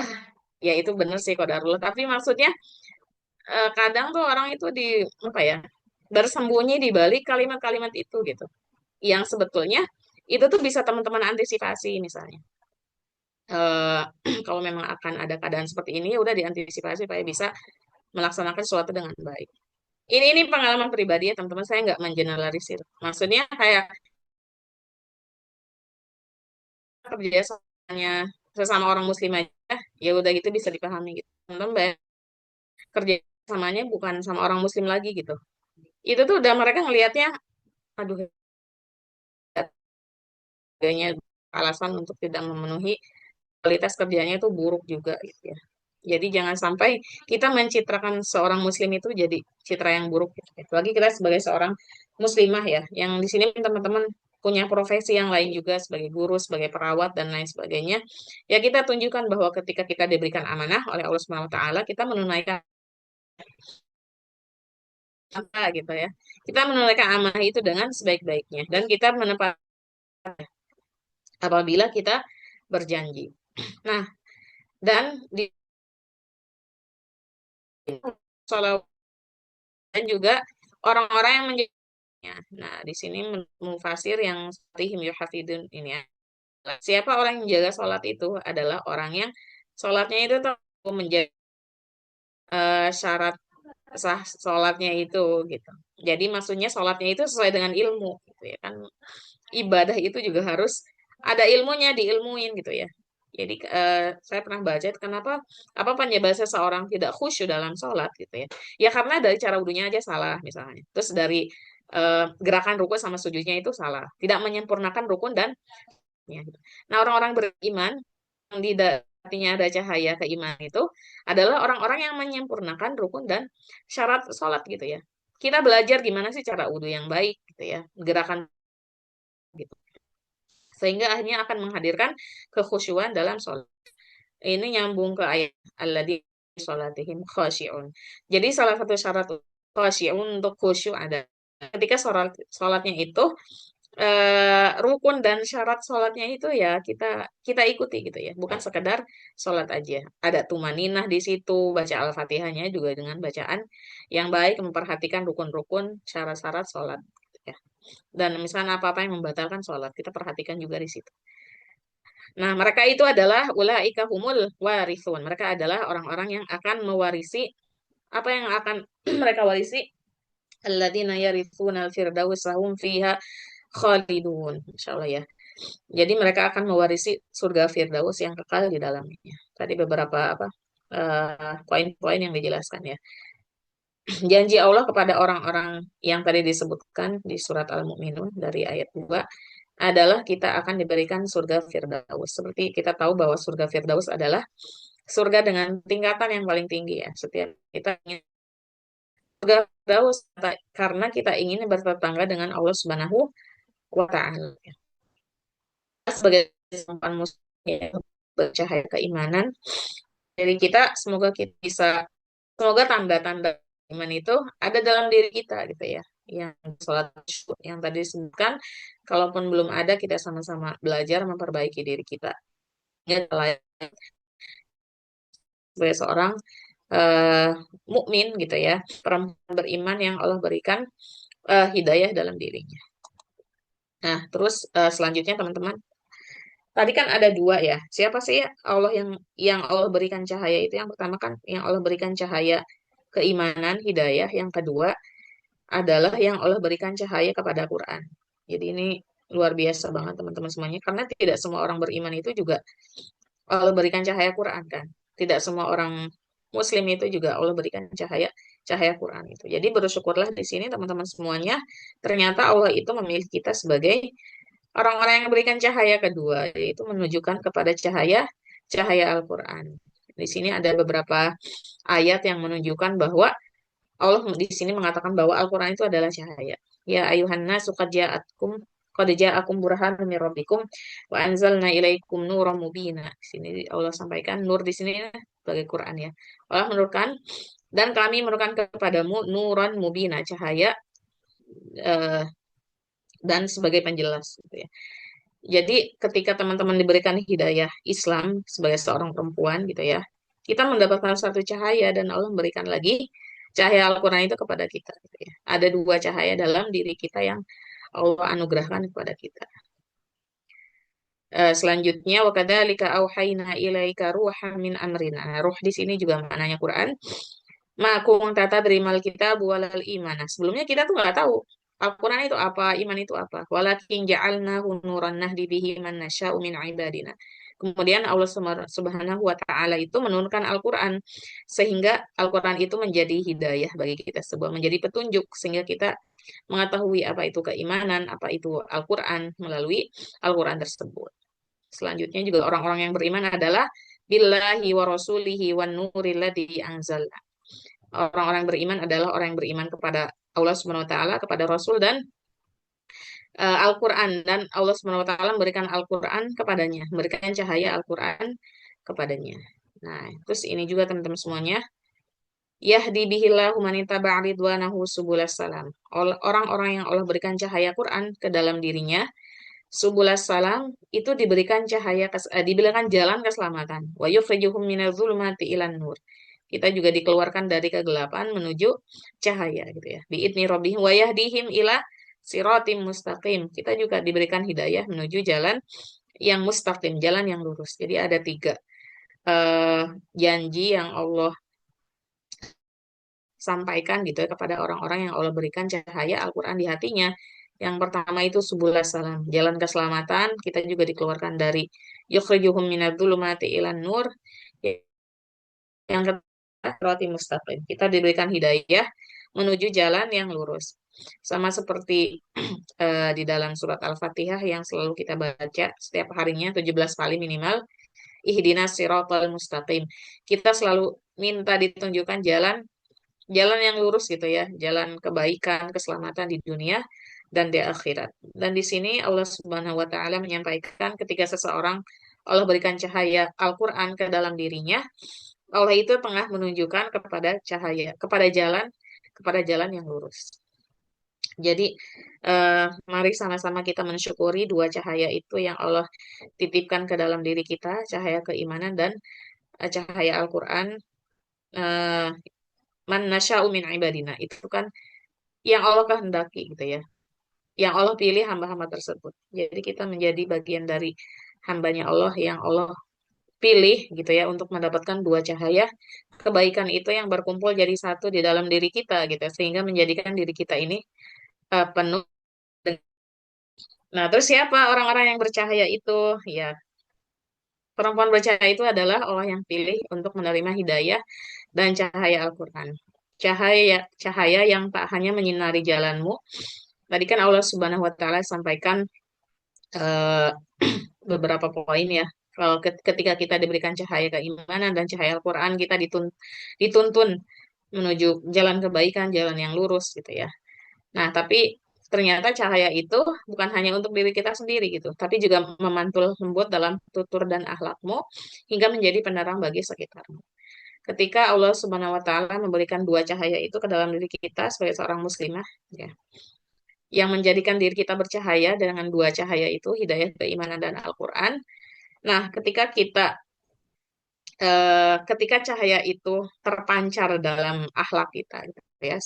Ya itu bener sih qadarullah. Tapi maksudnya kadang tuh orang itu di apa ya bersembunyi di balik kalimat-kalimat itu gitu. Yang sebetulnya itu tuh bisa teman-teman antisipasi misalnya. Eh, kalau memang akan ada keadaan seperti ini ya udah diantisipasi supaya bisa melaksanakan sesuatu dengan baik. Ini pengalaman pribadi ya teman-teman. Saya nggak mengeneralisir. Maksudnya kayak kerja samanya sesama orang muslim aja ya udah gitu bisa dipahami gitu teman-teman kerja samanya bukan sama orang muslim lagi gitu itu tuh udah mereka ngelihatnya aduh kayaknya alasan untuk tidak memenuhi kualitas kerjanya itu buruk juga gitu ya jadi jangan sampai kita mencitrakan seorang muslim itu jadi citra yang buruk gitu. Apalagi kita sebagai seorang muslimah ya yang di sini teman-teman punya profesi yang lain juga sebagai guru, sebagai perawat dan lain sebagainya. Ya kita tunjukkan bahwa ketika kita diberikan amanah oleh Allah Subhanahu wa taala, kita menunaikan apa gitu ya. Kita menunaikan amanah itu dengan sebaik-baiknya dan kita menepati apabila kita berjanji. Nah, dan di soal dan juga orang-orang yang menjadinya. Nah, di sini mufasir yang satihim yuhafidun ini ya. Siapa orang yang menjaga sholat itu adalah orang yang sholatnya itu tuh menjaga syarat sah sholatnya itu gitu. Jadi maksudnya sholatnya itu sesuai dengan ilmu gitu ya kan. Ibadah itu juga harus ada ilmunya diilmuin gitu ya. Jadi saya pernah baca kenapa apa penyebab seseorang tidak khusyuk dalam sholat gitu ya. Ya karena dari cara wudhunya aja salah misalnya. Terus dari gerakan rukun sama sujudnya itu salah. Tidak menyempurnakan rukun dan ya, gitu. Nah orang-orang beriman yang di hatinya ada cahaya keimanan itu adalah orang-orang yang menyempurnakan rukun dan syarat sholat gitu ya. Kita belajar gimana sih cara wudhu yang baik gitu ya. Gerakan gitu. Sehingga akhirnya akan menghadirkan kekhusyuan dalam sholat. Ini nyambung ke ayat alladzina fi sholatihim khasyi'un. Jadi salah satu syarat khasyi'un untuk khusyuk ada ketika sholatnya itu rukun dan syarat sholatnya itu ya kita kita ikuti gitu ya, bukan sekedar sholat aja. Ada tumaninah di situ, baca Al-Fatihahnya juga dengan bacaan yang baik, memperhatikan rukun-rukun syarat-syarat sholat. Gitu ya. Dan misalnya apa-apa yang membatalkan sholat, kita perhatikan juga di situ. Nah, mereka itu adalah ulaika humul warithun. Mereka adalah orang-orang yang akan mewarisi apa yang akan mereka warisi alladzina yarithuna al-firdaus hum fiha khalidun. Insyaallah ya. Jadi mereka akan mewarisi surga Firdaus yang kekal di dalamnya. Tadi beberapa poin-poin yang dijelaskan ya. Janji Allah kepada orang-orang yang tadi disebutkan di surat Al-Mu'minun dari ayat 2 adalah kita akan diberikan surga Firdaus. Seperti kita tahu bahwa surga Firdaus adalah surga dengan tingkatan yang paling tinggi ya. Setiap kita ingin surga Firdaus karena kita ingin bertetangga dengan Allah Subhanahu wa taala. Sebagai seorang muslim ya, bercahaya keimanan dari kita, semoga tanda-tanda iman itu ada dalam diri kita gitu ya. Yang sholat syukur yang tadi disebutkan, kalaupun belum ada, kita sama-sama belajar memperbaiki diri kita. Ya, sebagai seorang eh, mukmin gitu ya, perempuan beriman yang Allah berikan hidayah dalam dirinya. Nah, terus selanjutnya teman-teman, tadi kan ada dua ya. Siapa sih ya Allah yang Allah berikan cahaya itu? Yang pertama kan yang Allah berikan cahaya keimanan, hidayah. Yang kedua adalah yang Allah berikan cahaya kepada Quran. Jadi ini luar biasa banget teman-teman semuanya. Karena tidak semua orang beriman itu juga Allah berikan cahaya Quran kan. Tidak semua orang Muslim itu juga Allah berikan cahaya cahaya Quran itu. Jadi bersyukurlah di sini teman-teman semuanya. Ternyata Allah itu memilih kita sebagai orang-orang yang berikan cahaya kedua, yaitu menunjukkan kepada cahaya cahaya Al-Quran. Di sini ada beberapa ayat yang menunjukkan bahwa Allah di sini mengatakan bahwa Al-Quran itu adalah cahaya. Ya ayuhan nasu qad ja'akum burhanun min rabbikum wa anzalna ilaikum nuran mubina. Di sini Allah sampaikan nur di sini sebagai Quran ya. Allah menurunkan dan kami menurunkan kepadamu nuran mubina, cahaya eh, dan sebagai penjelas gitu ya. Jadi ketika teman-teman diberikan hidayah Islam sebagai seorang perempuan gitu ya, kita mendapatkan satu cahaya dan Allah memberikan lagi cahaya Al-Quran itu kepada kita. Gitu ya. Ada dua cahaya dalam diri kita yang Allah anugerahkan kepada kita. Selanjutnya, wa kadzalika auhayna ilaika ruhan min amrina. Nah, ruh di sini juga maknanya Quran. Ma kunta tadri mal kitab walal iman. Nah, sebelumnya kita tuh nggak tahu Al-Quran itu apa, iman itu apa. Walakin ja'alnahu nuran nahdi bihi man nasya'u min ibadina. Kemudian Allah Subhanahu wa taala itu menurunkan Al-Quran sehingga Al-Quran itu menjadi hidayah bagi kita, sebuah menjadi petunjuk sehingga kita mengetahui apa itu keimanan, apa itu Al-Quran melalui Al-Quran tersebut. Selanjutnya juga orang-orang yang beriman adalah billahi wa rasulihi wan nuril ladzi anzal. Orang-orang beriman adalah orang yang beriman kepada Allah Subhanahu wa taala, kepada Rasul dan Al-Qur'an, dan Allah Subhanahu wa taala memberikan Al-Qur'an kepadanya, memberikan cahaya Al-Qur'an kepadanya. Nah, terus ini juga teman-teman semuanya, yahdi bihillahu man ittaba'a ridwanahu subulas salam. Orang-orang yang Allah berikan cahaya Quran ke dalam dirinya, subulas salam itu diberikan diberikan jalan keselamatan. Wa yukhrijuhum minadh-dhulumati ilan nur. Kita juga dikeluarkan dari kegelapan menuju cahaya gitu ya. Biidni rabbihim wa yahdihim ila siratim mustaqim. Kita juga diberikan hidayah menuju jalan yang mustaqim, jalan yang lurus. Jadi ada tiga eh, janji yang Allah sampaikan gitu ya kepada orang-orang yang Allah berikan cahaya Al-Quran di hatinya. Yang pertama itu subulas salam, jalan keselamatan. Kita juga dikeluarkan dari yukhrijuhum minadh-dhulumati ilan nur. Yang kedua, roti mustaqim. Kita diberikan hidayah menuju jalan yang lurus. Sama seperti di dalam surat Al-Fatihah yang selalu kita baca setiap harinya 17 kali minimal. Ihdinas siratal mustaqim. Kita selalu minta ditunjukkan jalan yang lurus gitu ya, jalan kebaikan, keselamatan di dunia dan di akhirat. Dan di sini Allah Subhanahu wa taala menyampaikan ketika seseorang Allah berikan cahaya Al-Qur'an ke dalam dirinya, Allah itu tengah menunjukkan kepada cahaya, kepada jalan yang lurus. Jadi mari sama-sama kita mensyukuri dua cahaya itu yang Allah titipkan ke dalam diri kita, cahaya keimanan dan cahaya Al-Qur'an. Eh, Man nasya'u min ibadina, itu kan yang Allah kehendaki gitu ya, yang Allah pilih hamba-hamba tersebut. Jadi kita menjadi bagian dari hambanya Allah yang Allah pilih gitu ya untuk mendapatkan dua cahaya kebaikan itu yang berkumpul jadi satu di dalam diri kita gitu sehingga menjadikan diri kita ini penuh. Nah, terus siapa orang-orang yang bercahaya itu? Ya, perempuan bercahaya itu adalah Allah yang pilih untuk menerima hidayah dan cahaya Al-Quran. Cahaya yang tak hanya menyinari jalanmu. Tadi kan Allah Subhanahu wa Ta'ala sampaikan eh, beberapa poin ya. Kalau ketika kita diberikan cahaya keimanan dan cahaya Al-Quran, kita dituntun menuju jalan kebaikan, jalan yang lurus gitu ya. Nah, tapi ternyata cahaya itu bukan hanya untuk diri kita sendiri gitu, tapi juga memantul lembut dalam tutur dan akhlakmu hingga menjadi penerang bagi sekitarmu. Ketika Allah Subhanahu wa taala memberikan dua cahaya itu ke dalam diri kita sebagai seorang muslimah ya, yang menjadikan diri kita bercahaya dengan dua cahaya itu, hidayah keimanan dan Al-Qur'an. Nah, ketika cahaya itu terpancar dalam akhlak kita gitu ya.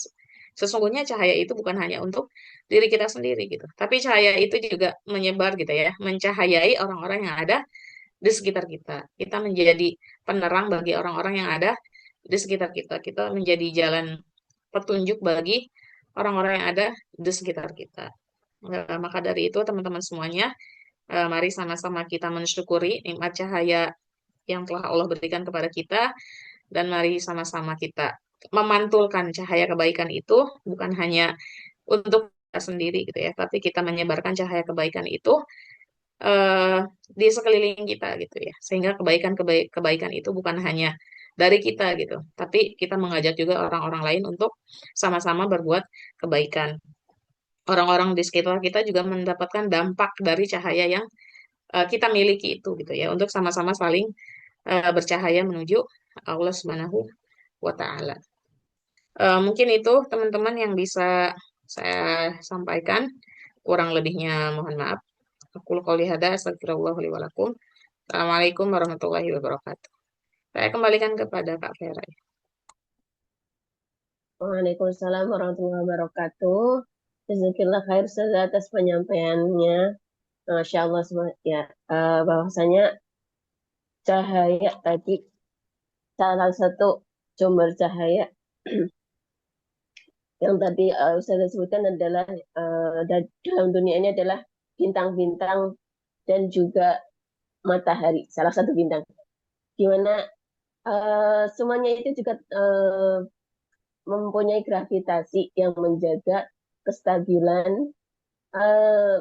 Sesungguhnya cahaya itu bukan hanya untuk diri kita sendiri gitu, tapi cahaya itu juga menyebar gitu ya, mencahayai orang-orang yang ada di sekitar kita. Kita menjadi penerang bagi orang-orang yang ada di sekitar kita. Kita menjadi jalan petunjuk bagi orang-orang yang ada di sekitar kita. Maka dari itu teman-teman semuanya, mari sama-sama kita mensyukuri nikmat cahaya yang telah Allah berikan kepada kita dan mari sama-sama kita memantulkan cahaya kebaikan itu bukan hanya untuk kita sendiri gitu ya, tapi kita menyebarkan cahaya kebaikan itu eh, di sekeliling kita gitu ya. Sehingga kebaikan itu bukan hanya dari kita gitu, tapi kita mengajak juga orang-orang lain untuk sama-sama berbuat kebaikan. Orang-orang di sekitar kita juga mendapatkan dampak dari cahaya yang kita miliki itu gitu ya, untuk sama-sama saling bercahaya menuju Allah Subhanahu wa taala. Mungkin itu teman-teman yang bisa saya sampaikan. Kurang lebihnya mohon maaf. Aku qouli hada astagfirullah li wa lakum. Assalamualaikum warahmatullahi wabarakatuh. Saya kembalikan kepada Kak Vera. Waalaikumsalam warahmatullahi wabarakatuh. Jazakillah khair Ustaz atas penyampaiannya. Masya Allah ya. Bahwasanya cahaya tadi salah satu sumber cahaya yang tadi Ustaz sebutkan adalah dalam dunia ini adalah bintang-bintang dan juga matahari, salah satu bintang. Di mana semuanya itu juga mempunyai gravitasi yang menjaga kestabilan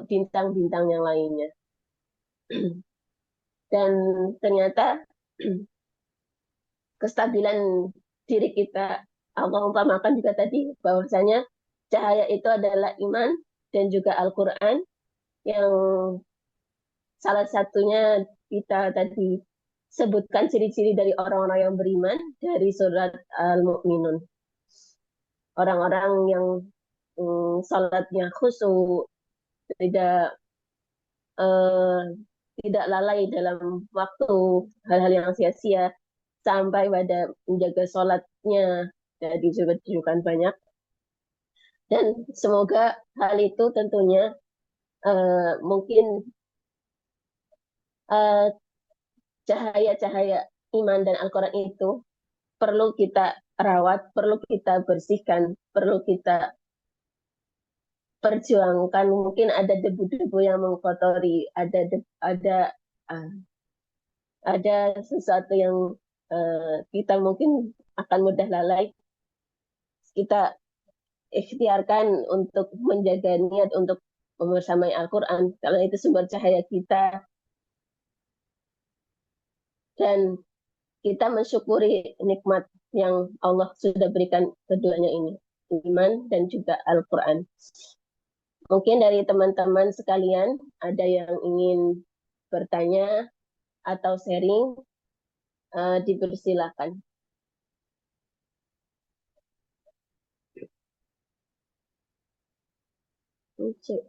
bintang-bintang yang lainnya. Dan ternyata kestabilan diri kita Allah umpamakan juga tadi bahwasanya cahaya itu adalah iman dan juga Al-Quran yang salah satunya kita tadi sebutkan ciri-ciri dari orang-orang yang beriman dari surat Al-Mu'minun. Orang-orang yang salatnya khusyuk, tidak eh, tidak lalai dalam waktu hal-hal yang sia-sia sampai pada menjaga sholatnya jadi juga banyak dan semoga hal itu tentunya mungkin eh, cahaya-cahaya iman dan Al-Quran itu perlu kita rawat, perlu kita bersihkan, perlu kita perjuangkan. Mungkin ada debu-debu yang mengkotori, uh, ada sesuatu yang kita mungkin akan mudah lalai. Kita ikhtiarkan untuk menjaga niat untuk membersamai Al-Quran karena itu sumber cahaya kita dan kita mensyukuri nikmat yang Allah sudah berikan keduanya ini, iman dan juga Al-Quran. Mungkin dari teman-teman sekalian ada yang ingin bertanya atau sharing, dipersilakan. Cek.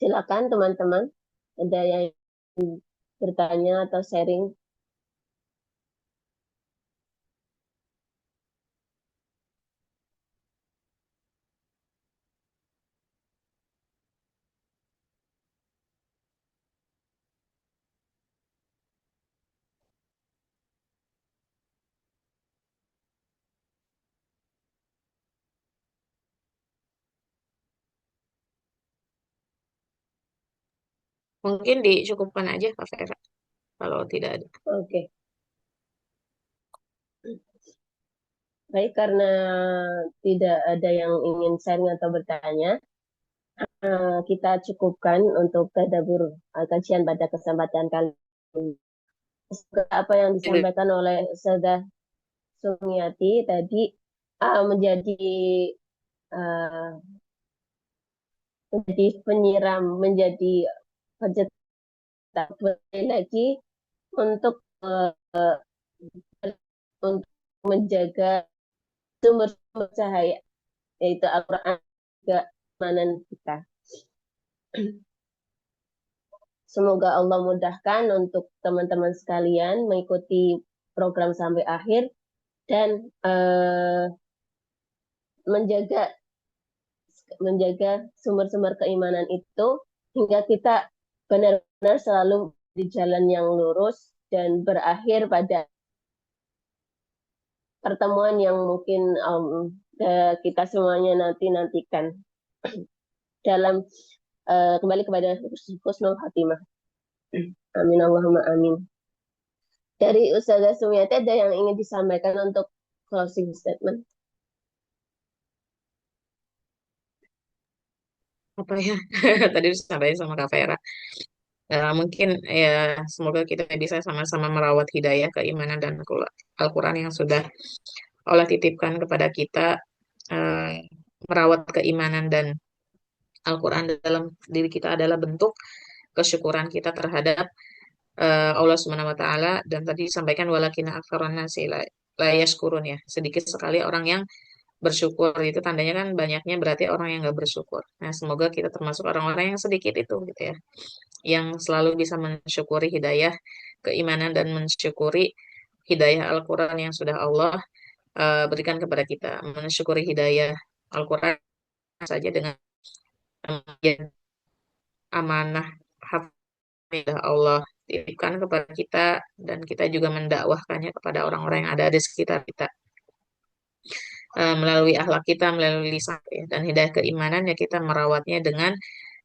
Silakan teman-teman, ada yang bertanya atau sharing. Mungkin dicukupkan aja Kak Vera kalau tidak ada. Oke, baik, karena tidak ada yang ingin sharing atau bertanya, kita cukupkan untuk tadabbur kajian pada kesempatan kali ini. Semoga apa yang disampaikan oleh Ustazah Sumiati tadi menjadi uh, menjadi penyiram, menjadi pencetak lagi untuk untuk menjaga sumber-sumber cahaya, yaitu Al-Quran juga keimanan kita. Semoga Allah mudahkan untuk teman-teman sekalian mengikuti program sampai akhir dan menjaga sumber-sumber keimanan itu hingga kita benar-benar selalu di jalan yang lurus dan berakhir pada pertemuan yang mungkin kita semuanya nantikan dalam kembali kepada husnul khatimah. Amin Allahumma amin. Dari Ustazah Sumiati ada yang ingin disampaikan untuk closing statement? Apa ya? Tadi disampaikan sama Kak Vera. Mungkin ya semoga kita bisa sama-sama merawat hidayah, keimanan dan Al-Quran yang sudah Allah titipkan kepada kita, eh, merawat keimanan dan Al-Quran dalam diri kita adalah bentuk kesyukuran kita terhadap Allah Subhanahu wa taala, dan tadi disampaikan walakina aktsarun nasi la yashkurun, ya. Sedikit sekali orang yang bersyukur, itu tandanya kan banyaknya berarti orang yang nggak bersyukur. Nah, semoga kita termasuk orang-orang yang sedikit itu gitu ya, yang selalu bisa mensyukuri hidayah keimanan dan mensyukuri hidayah Al-Quran yang sudah Allah berikan kepada kita. Mensyukuri hidayah Al-Quran saja dengan amanah hafizah Allah titipkan kepada kita, dan kita juga mendakwahkannya kepada orang-orang yang ada di sekitar kita, melalui akhlak kita, melalui lisan ya. Dan hidayah keimanan ya kita merawatnya dengan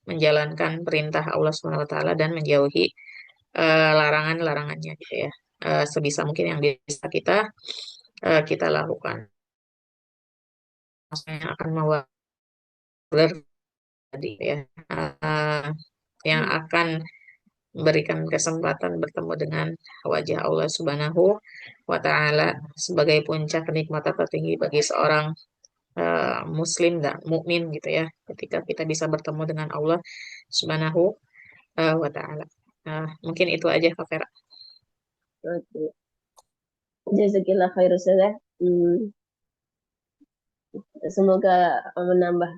menjalankan perintah Allah Subhanahu wa taala dan menjauhi larangan-larangannya gitu ya. Sebisa mungkin yang bisa kita lakukan. Maksudnya akan membawa tadi ya, yang akan memberikan kesempatan bertemu dengan wajah Allah Subhanahu wa taala sebagai puncak kenikmatan tertinggi bagi seorang muslim dan mukmin gitu ya, ketika kita bisa bertemu dengan Allah Subhanahu wa taala. Mungkin itu aja Kak Vera. Oke. Jazakillah khair Ustazah. Semoga menambah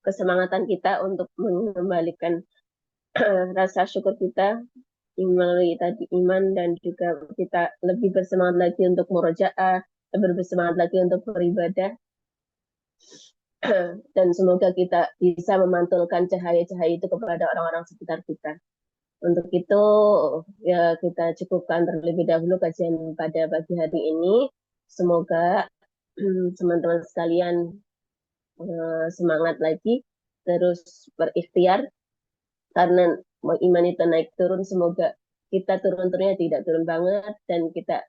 kesemangatan kita untuk mengembalikan rasa syukur kita melalui tadi iman, dan juga kita lebih bersemangat lagi untuk murojaah, lebih bersemangat lagi untuk beribadah, dan semoga kita bisa memantulkan cahaya-cahaya itu kepada orang-orang sekitar kita. Untuk itu ya kita cukupkan terlebih dahulu kajian pada pagi hari ini. Semoga teman-teman sekalian semangat lagi, terus berikhtiar, karena iman itu naik turun. Semoga kita turun-turunnya tidak turun banget dan kita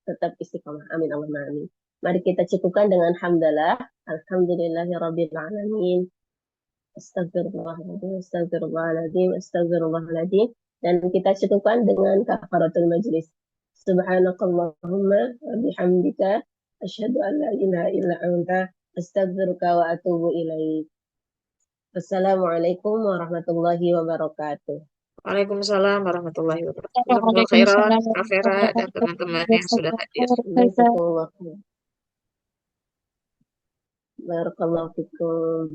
tetap istiqomah. Amin Allahumma amin. Mari kita cukupkan dengan hamdalah. Alhamdulillahirabbil alamin. Astagfirullahaladzim, astagfirullahaladzim, astagfirullahaladzim. Dan kita cukupkan dengan kafaratul majlis. Subhanakallahumma wa bihamdika asyhadu an la ilaha illa anta astaghfiruka wa atubu ilaik. Wassalamualaikum warahmatullahi wabarakatuh. Waalaikumsalam warahmatullahi wabarakatuh. Jazakumullah khairan Kak Vera dan teman-teman yang sudah hadir. Jazakumullah khair. Barakallahu fikum.